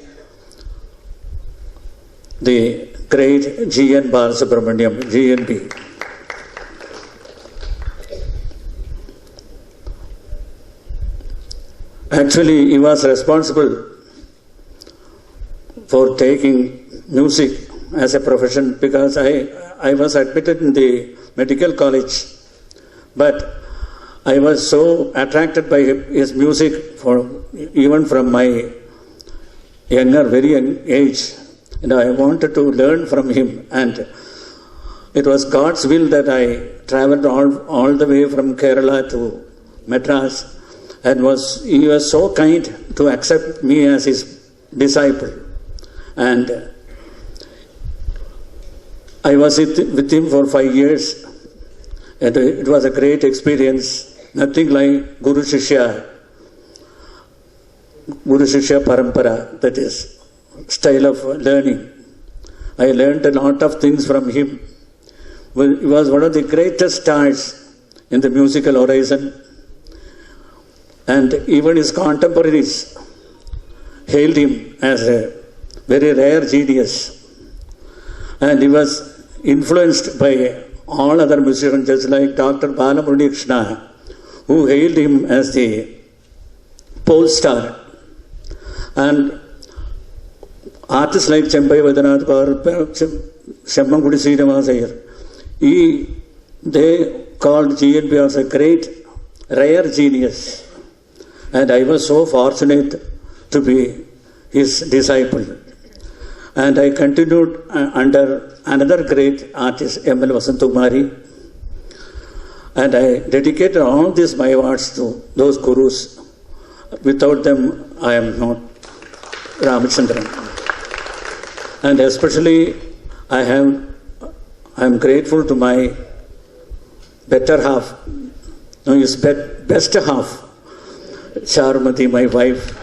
the great G.N. Balasubramaniam, GNB. Actually, he was responsible for taking music as a profession because I was admitted in the medical college, but I was so attracted by his music even from my very young age. And I wanted to learn from him, and it was God's will that I traveled all the way from Kerala to Madras, and he was so kind to accept me as his disciple. And I was with him for 5 years, and it was a great experience, nothing like Guru Shishya Parampara, that is style of learning. I learned a lot of things from him. He was one of the greatest stars in the musical horizon, and even his contemporaries hailed him as a very rare genius. And he was influenced by all other musicians, just like Dr. Balamurali Krishna, who hailed him as the pole star. And artists like Champai Vaidanath Shemmangudi Srinivasayar, they called GNP as a great, rare genius. And I was so fortunate to be his disciple. And I continued under another great artist, M.L. Vasanthkumari. And I dedicated all these my awards to those gurus. Without them, I am not Ramachandran. And especially, I am grateful to my better half, no, his best half, Charmati, my wife,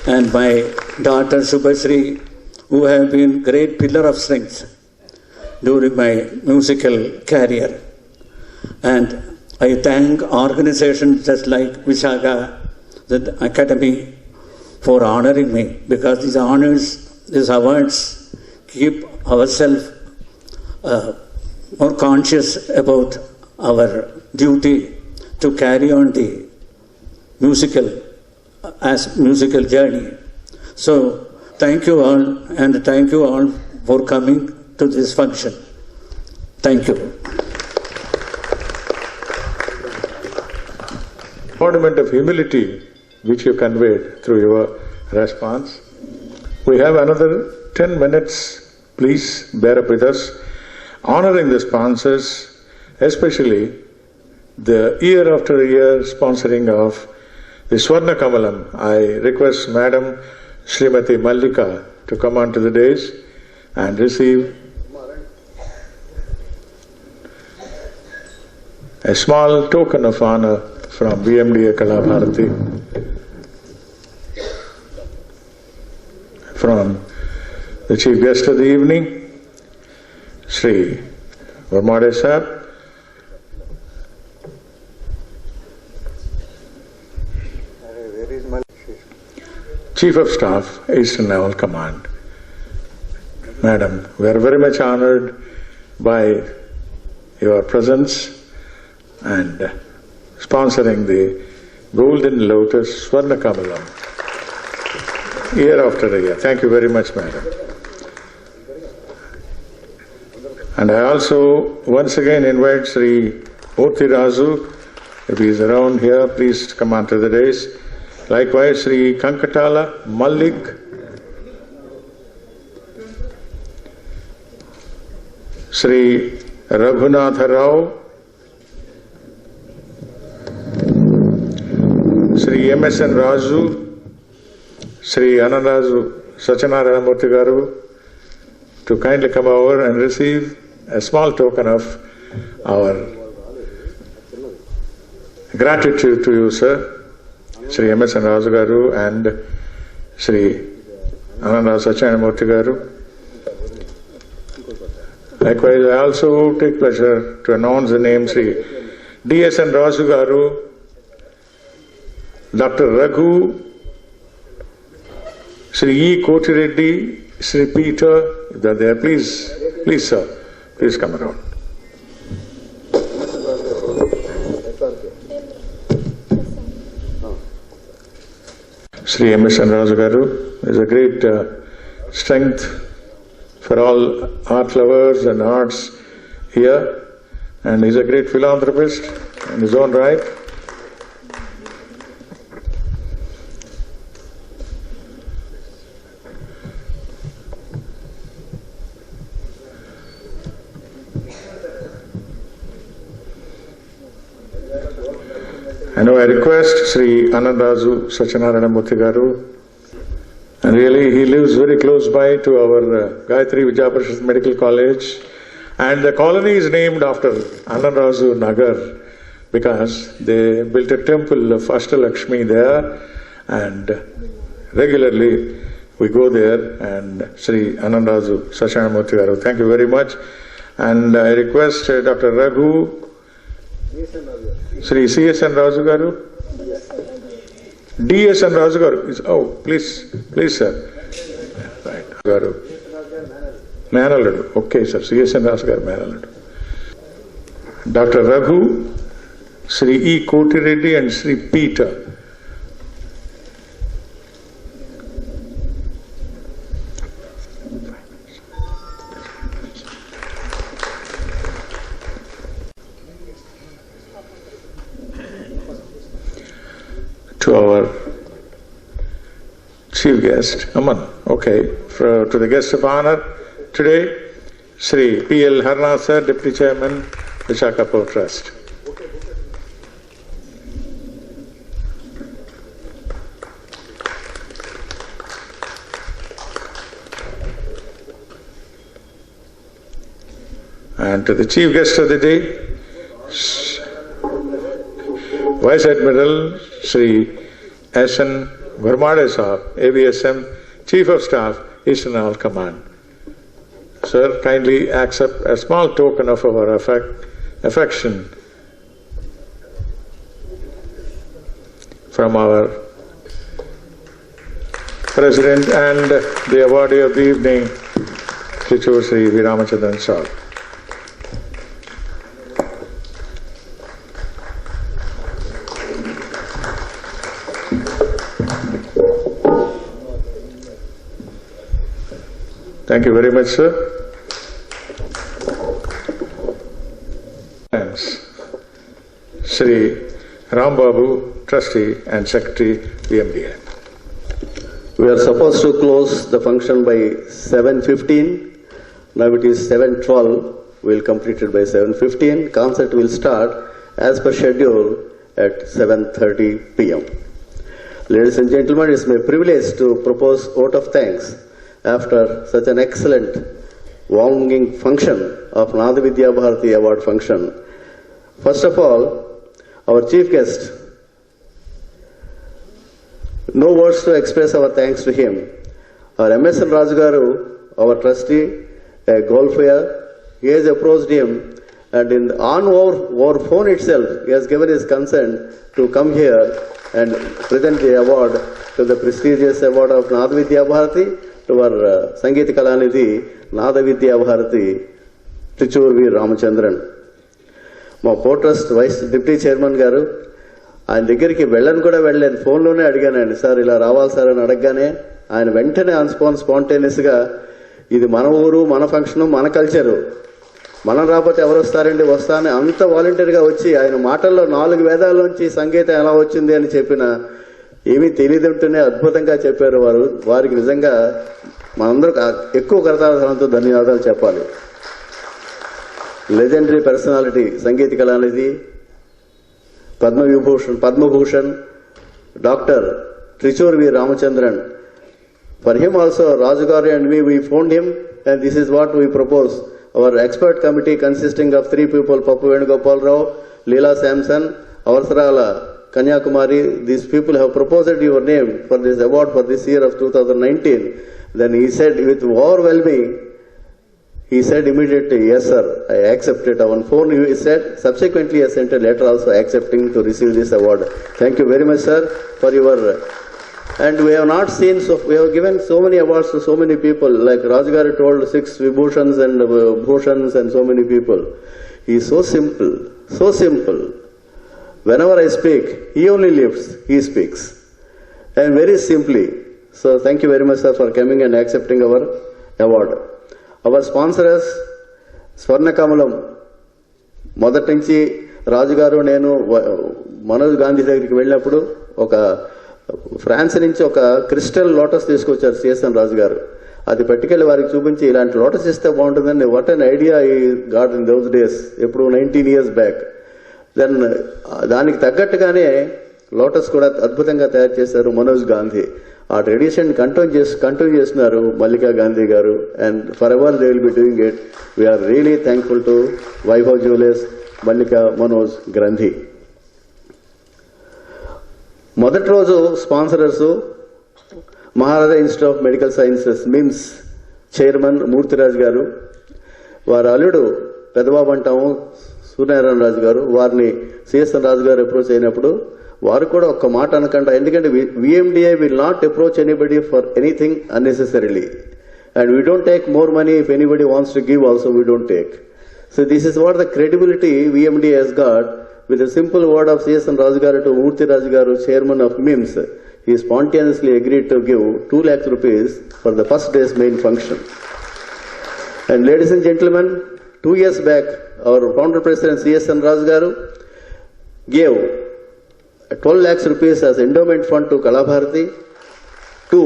and my daughter Subhasri, who have been great pillar of strength during my musical career. And I thank organizations just like Visakhapatnam, the Academy, for honoring me, because these honors, these awards keep ourselves more conscious about our duty to carry on the musical journey. So thank you all, and thank you all for coming to this function. Thank you. Ornament of humility which you conveyed through your response. We have another 10 minutes. Please bear up with us. Honoring the sponsors, especially the year after year sponsoring of the Swarna Kamalam. I request Madam Srimati Mallika to come on to the dais and receive a small token of honor from VMDA Kalabharati, from the chief guest of the evening, Sri VMDA Sahib. Chief of Staff, Eastern Naval Command. Madam, we are very much honored by your presence and sponsoring the Golden Lotus Swarna Kamalam year after year. Thank you very much, Madam. And I also once again invite Sri Murthy Razu, if he is around here, please come on to the dais. Likewise, Sri Kankatala Malik, Sri Raghunatha Rao, Sri MSN Raju, Sri Anandazu Sachanarayana Murthy Garu, to kindly come over and receive a small token of our gratitude to you, sir. Sri MSN Raju Garu and Sri Anandazu Sachanarayana Murthy Garu. Likewise, I also take pleasure to announce the name Sri DSN Raju Garu, Dr. Raghu, Sri E. Kotireddy, Sri Peter, if they're there, please sir, please come around. Sri MSN Raju Garu is a great strength for all art lovers and arts here, and he's a great philanthropist in his own right. I know I request Sri Anandazu Sachanarayana Murthy Garu, and really he lives very close by to our Gayatri Vidyapariषद Medical College, and the colony is named after Anandazu Nagar because they built a temple of Ashtalakshmi there, and regularly we go there. And Sri Anandazu Sachanarayana Murthy Garu, thank you very much. And I request Dr. Raghu, Sri CSN Raju Garu, DSN Raju Garu. Oh, please sir. Right, Garu. Manaladu. Okay, sir. CSN Raju Garu, Manaladu. Dr. Raghu, Sri E. Kotireddy and Sri Peter. To our chief guest, Aman, okay, to the guest of honor today, Sri P.L. Harnath, Deputy Chairman, Visakhapatnam Port Trust. And to the chief guest of the day, Vice Admiral Sri S.N. Varmade Sahab, AVSM, Chief of Staff, Eastern Naval Command. Sir, kindly accept a small token of our affection from our President and the awardee of the evening, TRICHUR Sri RAMACHANDRAN Sahab. Thank you very much, sir. Thanks. Sri Ram Babu, Trustee and Secretary, VMDA. We are supposed to close the function by 7:15. Now it is 7:12. We will complete it by 7:15. Concert will start as per schedule at 7:30 p.m. Ladies and gentlemen, it is my privilege to propose vote of thanks after such an excellent warming function of Nada Vidya Bharathi Award function. First of all, our chief guest, no words to express our thanks to him. Our M.S.N. Raju Garu, our trustee, a golfer, he has approached him and on our phone itself, he has given his consent to come here and present the award to the prestigious award of Nada Vidya Bharathi, to our Sangeeta Kalanidhi, Nada Vidya Bharathi, TRICHUR V. Ramachandran. మా port trust vice deputy chairman garu, ఆయన దగ్గరికి వెళ్ళని కూడా వెళ్ళలేను, ఫోన్లోనే అడిగానండి, sir ఇలా రావాలి సార్ అని అడగగానే ఆయన వెంటనే స్పాంటేనియస్గా ఇది మన ఊరు, మన ఫంక్షను, మన కల్చరు, మనం రాకపోతే ఎవరు వస్తారండి, వస్తానని అంత వాలంటీర్గా వచ్చి ఆయన మాటల్లో 4 వేదాల్లోంచి సంగీతం ఎలా వచ్చింది అని చెప్పిన ఏమీ తెలియదంటూనే అద్భుతంగా చెప్పారు వారు. వారికి నిజంగా మనందరూ ఎక్కువ కృతజ్ఞతలతో ధన్యవాదాలు చెప్పాలి. legendary personality, Sangeeta Kalanidhi, Padmabhushan, Dr. TRICHUR V. Ramachandran. For him also, Rajugari and me, we phoned him, and this is what we propose. Our expert committee consisting of 3 people, Papu Venugopal Rao, Leela Samson, Avarsarala, Kanyakumari, these people have proposed your name for this award for this year of 2019. Then he said with overwhelming, he said immediately, yes sir, I accept it. On phone he said, subsequently I sent a letter also accepting to receive this award. Thank you very much sir for your, and we have not seen, we have given so many awards to so many people, like Rajgari told 6 Vibhushans and Bhushans and so many people. He is so simple, so simple. Whenever I speak, he only lifts, he speaks. And very simply. So thank you very much sir for coming and accepting our award. Our sponsors, Swarna Kamalam, మొదటి నుంచి రాజుగారు నేను మనోజ్ గాంధీ దగ్గరికి వెళ్ళినప్పుడు ఒక France నుంచి ఒక crystal lotus తీసుకొచ్చారు సిఎస్ఎన్ రాజు గారు. అది పట్టుకెళ్ళి వారికి చూపించి ఇలాంటి లోటస్ ఇస్తే బాగుంటుందని వాట్ అన్ ఐడియా ఈ గాడ్ ఇన్ దోస్ డేస్, ఎప్పుడు 19 years బ్యాక్. దెన్ దానికి తగ్గట్టుగానే లోటస్ కూడా అద్భుతంగా తయారు చేశారు మనోజ్ గాంధీ. ఆ ట్రెడిషన్ కంటిన్యూ చేస్తున్నారు Mallika Gandhi garu, and forever they will be doing it. We're really thankful to Vaibhav jewellers, Mallika, Manoj Gandhi. మొదటి రోజు sponsors Maharaja institute of medical sciences MIMS chairman Murthiraju garu, వారి అల్లుడు పెద్దబాబు అంటాము సూర్యనారాయణ రాజు గారు. వారిని సిఎస్ఎన్ రాజు గారు అప్రోచ్ అయినప్పుడు వారు కూడా ఒక్క మాట అనకుండా, ఎందుకంటే VMDA will not approach anybody for anything unnecessarily, and we don't take more money. If anybody wants to give also, we don't take. So this is what the credibility VMDA has got. With a simple word of CSN Rajgaru to Murthy Rajgaru, chairman of MIMS, he spontaneously agreed to give 2 lakh rupees for the first day's main function. And ladies and gentlemen, 2 years back, our founder president CSN Rajgaru gave 12 lakhs rupees as endowment fund to Kalabharati to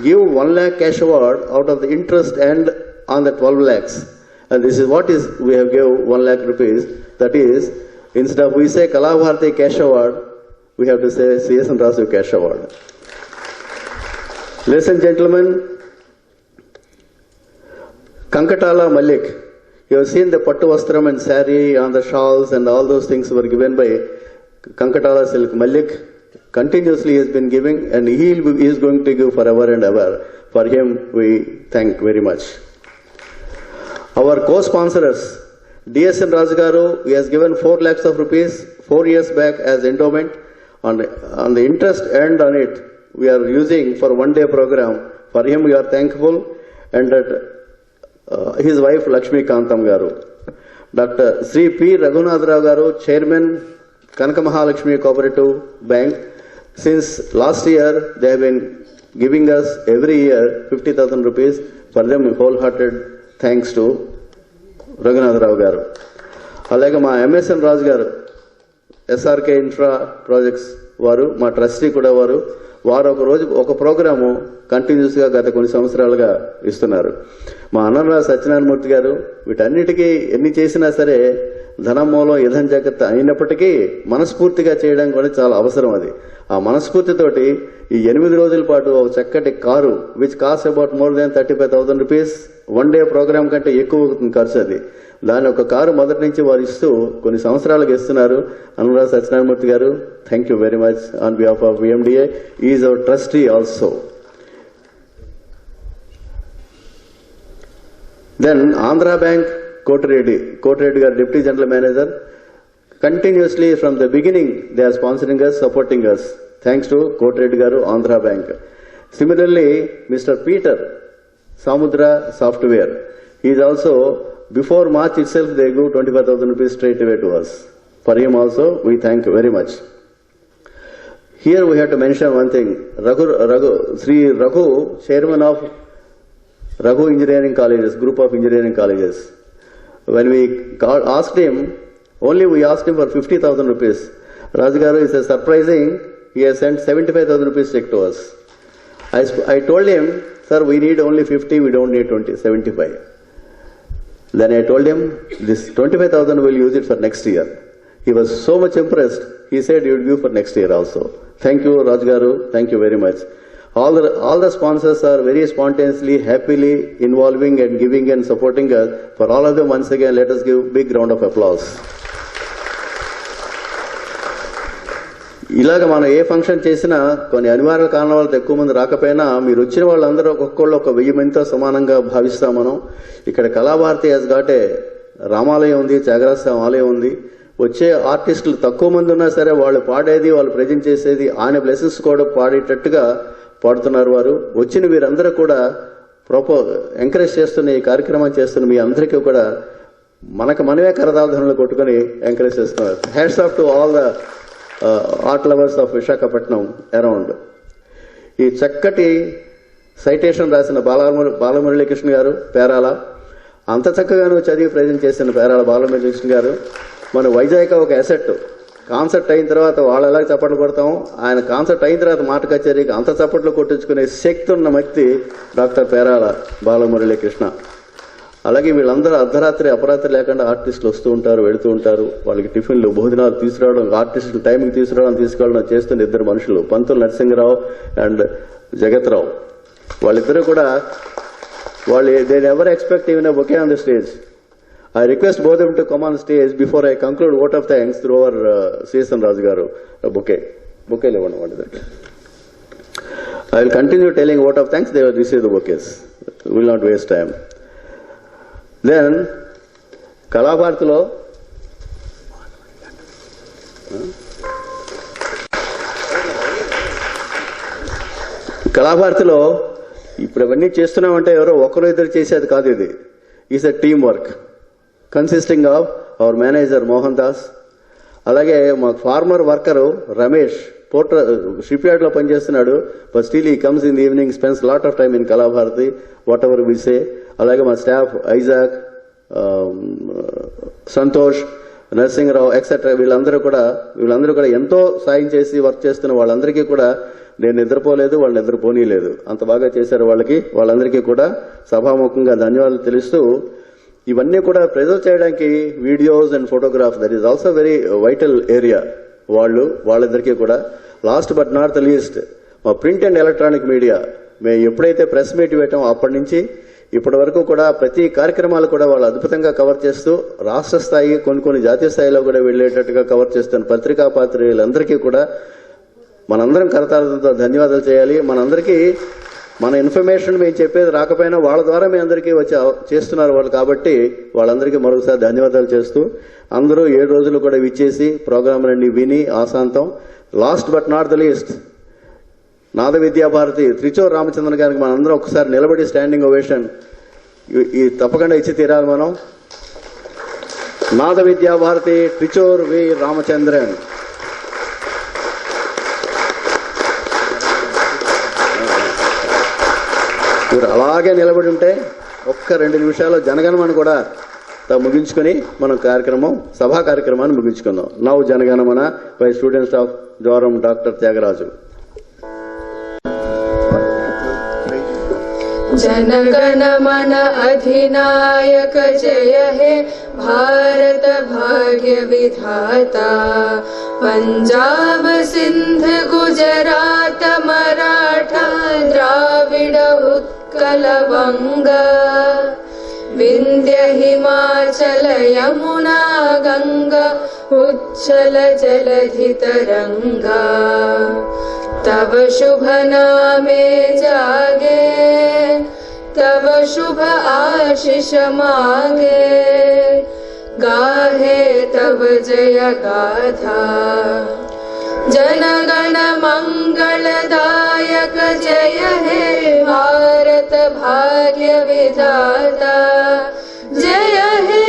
give 1 lakh cash award out of the interest and on the 12 lakhs. And this is what is we have gave 1 lakh rupees. That is, instead of we say Kalabharati cash award, we have to say CSN Rasu cash award. Ladies and gentlemen, Kankatala Malik, You have seen the pattu vastram and saree on the shawls and all those things were given by Kankatala Silk Malik. Continuously he has been giving, and he is going to give forever and ever. For him we thank very much. Our co-sponsors, DSN Rajgaru, he has given 4 lakhs of rupees 4 years back as endowment. On the interest earned on it, we are using for one-day program. For him we are thankful, and that his wife Lakshmi Kantam Garu. Dr. Sri P. Raghunath Rao Garu, Chairman, Kanaka Mahalakshmi Cooperative Bank. Since last year, they have been giving us every year 50,000 rupees. For them, wholehearted thanks to Raghunath Rao Garu. Alage ma MSN Raj Garu, SRK Infra Projects వారు, మా trustee కూడా వారు ఒక రోజు ఒక programme కంటిన్యూస్గా గత కొన్ని సంవత్సరాలుగా ఇస్తున్నారు. మా అన్నరా సత్యనారాయణమూర్తి గారు వీటన్నిటికీ ఎన్ని చేసినా సరే ధనం మూలం ఇధం జగత్ అయినప్పటికీ మనస్ఫూర్తిగా చేయడం కూడా చాలా అవసరం. అది ఆ మనస్ఫూర్తితోటి ఈ 8 రోజుల పాటు ఒక చక్కటి car which cost about more than 35,000 rupees, one day program కంటే ఎక్కువ అవుతుంది ఖర్చు. అది దాని ఒక కారు మొదటి నుంచి వారు ఇస్తూ కొన్ని సంవత్సరాలకు ఇస్తున్నారు. అనురాగ్ సత్యనారాయణమూర్తి గారు, thank you very much on behalf of VMDA. Is our trustee also. Then Andhra Bank, Kotireddy garu, Deputy General Manager, continuously from the beginning they are sponsoring us, supporting us. Thanks to Kotireddy garu, Andhra Bank. Similarly, Mr. Peter, Samudra Software, he is also, before March itself they give 25,000 rupees straight away to us. For him also we thank very much. Here we have to mention one thing. Sri Raghu, Chairman of Raghu Engineering Colleges, group of engineering colleges. When we asked him, we asked him for 50,000 rupees. Rajgaru is surprising, he has sent 75,000 rupees check to us. I told him, sir, we need only 50, we don't need 75. Then I told him, this 25,000 we'll use it for next year. He was so much impressed, he said he would give for next year also. Thank you, Rajgaru, thank you very much. All the sponsors are very spontaneously, happily involving and giving and supporting us. For all of them, once again, let us give big round of applause. ఇలాగ మనం ఏ function చేసినా కొన్ని అనివార్య కారణాల వల్ల ఎక్కువ మంది రాకపోయినా మీరు వచ్చిన వాళ్ళందరూ ఒక్కొక్కళ్ళు 1000 మందితో సమానంగా భావిస్తాం మనం. ఇక్కడ కళాభారతి హెస్ గాట్ ఏ రామాలయం ఉంది, త్యాగరాజ ఆలయం ఉంది. వచ్చే ఆర్టిస్టులు తక్కువ మంది ఉన్నా సరే వాళ్ళు పాడేది, వాళ్ళు ప్రజెంట్ చేసేది ఆయన బ్లెస్సింగ్స్ కూడా పాడేటట్టుగా పాడుతున్నారు వారు. వచ్చిన వీరందరూ కూడా ఎంకరేజ్ చేస్తున్న ఈ కార్యక్రమం చేస్తున్న మీ అందరికీ కూడా మనమే కరతాళధ్వనులు కొట్టుకుని ఎంకరేజ్ చేస్తున్నారు. Hats off to all the art lovers of Visakhapatnam around. ఈ చక్కటి సైటేషన్ రాసిన బాలమురళీకృష్ణ గారు పేరాల, అంత చక్కగాను చదివి ప్రజెంట్ చేసిన పేరాల బాలమురళీకృష్ణ గారు. మన వైజాగ్ ఒక అసెట్. కాన్సర్ట్ అయిన తర్వాత వాళ్ళు ఎలా చప్పట్లు కొడతాము, ఆయన కాన్సర్ట్ అయిన తర్వాత మాట కచేరీకి అంత చప్పట్లు కొట్టించుకునే శక్తి ఉన్న వ్యక్తి డాక్టర్ పేరాల బాలమురళీకృష్ణ. అలాగే వీళ్ళందరూ అర్ధరాత్రి అపరాత్రి లేకుండా ఆర్టిస్టులు వస్తూ ఉంటారు, వెళుతూ ఉంటారు. వాళ్ళకి టిఫిన్లు, భోజనాలు తీసుకురావడం, ఆర్టిస్టులు టైంకి తీసుకెళ్ళడం చేస్తున్న 2 మనుషులు, పంతులు నరసింహరావు అండ్ జగత్రావు. వాళ్ళిద్దరూ కూడా they never expect even a bouquet on the stage. I request both of them to come on stage before I conclude vote of thanks through our CSN Rajgaru. A bouquet level. What is that? I will continue telling vote of thanks. They will receive the bouquets. We will not waste time. Then Kalabharati ఇప్పుడు అవన్నీ చేస్తున్నామంటే ఎవరో ఒకరు ఇద్దరు చేసేది కాదు. ఇది is a team work consisting of our manager Mohan Das, అలాగే మా former worker Ramesh shipyard లో పనిచేస్తున్నాడు. But still he comes in the evening, spends lot of time in Kalabharati, whatever we say. అలాగే మా staff Isaac, Santosh, Narasimharao etcetera వీళ్ళందరూ కూడా ఎంతో సాయం చేసి వర్క్ చేస్తున్న వాళ్ళందరికీ కూడా నేను నిద్రపోలేదు, వాళ్ళు నిద్రపోనీలేదు, అంత బాగా చేశారు. వాళ్ళందరికీ కూడా సభాముఖంగా ధన్యవాదాలు తెలుస్తూ, ఇవన్నీ కూడా ప్రెజెంట్ చేయడానికి videos and photograph that is also very vital area. వాళ్ళిద్దరికీ కూడా last but not the least మా ప్రింట్ అండ్ ఎలక్ట్రానిక్ మీడియా, మేము ఎప్పుడైతే ప్రెస్ మీట్ పెట్టామో అప్పటి నుంచి ఇప్పటి వరకు కూడా ప్రతి కార్యక్రమాలు కూడా వాళ్ళు అద్భుతంగా కవర్ చేస్తూ రాష్ట్ర స్థాయి కొన్ని జాతీయ స్థాయిలో కూడా వెళ్లేటట్టుగా కవర్ చేస్తున్న పత్రికా పాత్రికులందరికీ కూడా మనందరం కరతాళంతో ధన్యవాదాలు చేయాలి. మనందరికీ మన ఇన్ఫర్మేషన్ మేము చెప్పేది రాకపోయినా వాళ్ళ ద్వారా మీ అందరికీ వచ్చి చేస్తున్నారు వాళ్ళు, కాబట్టి వాళ్ళందరికీ మరొకసారి ధన్యవాదాలు చేస్తూ అందరూ 7 రోజులు కూడా విచ్చేసి ప్రోగ్రాంలన్నీ విని ఆశాంతం. Last but not the least, నాద విద్యా భారతి త్రిచూర్ రామచంద్రన్ గారికి మనందరం ఒకసారి నిలబడి స్టాండింగ్ ఓవేషన్ ఈ తప్పకుండా ఇచ్చి తీరాలి మనం. నాద విద్యా భారతి ట్రిచూర్ వి రామచంద్రన్. మీరు అలాగే నిలబడి ఉంటే ఒక్క 2 నిమిషాలు జనగణమని కూడా ముగించుకొని మనం సభా కార్యక్రమాన్ని ముగించుకుందాం. Now Janaganamana by students of జోరం డాక్టర్ త్యాగరాజు. जनगण मन अधिनायक जय हे भारत भाग्य विधाता, पंजाब सिंध गुजरात मराठा द्राविड उत्कल बंगा, विंध्य हिमाचल यमुना गंगा उच्छल जलधि तरंगा, तब शुभ नामे जागे तब शुभ आशीष मांगे, गाहे तब जय गाथा। जनगण मंगलदायक जय हे भारत भाग्य विधाता, जय हे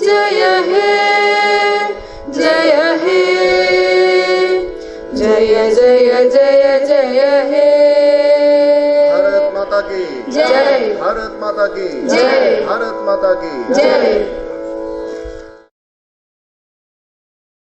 जय हे जय हे जय जय जय जय हे। भारत माता की जय। भारत माता की जय। भारत माता की जय।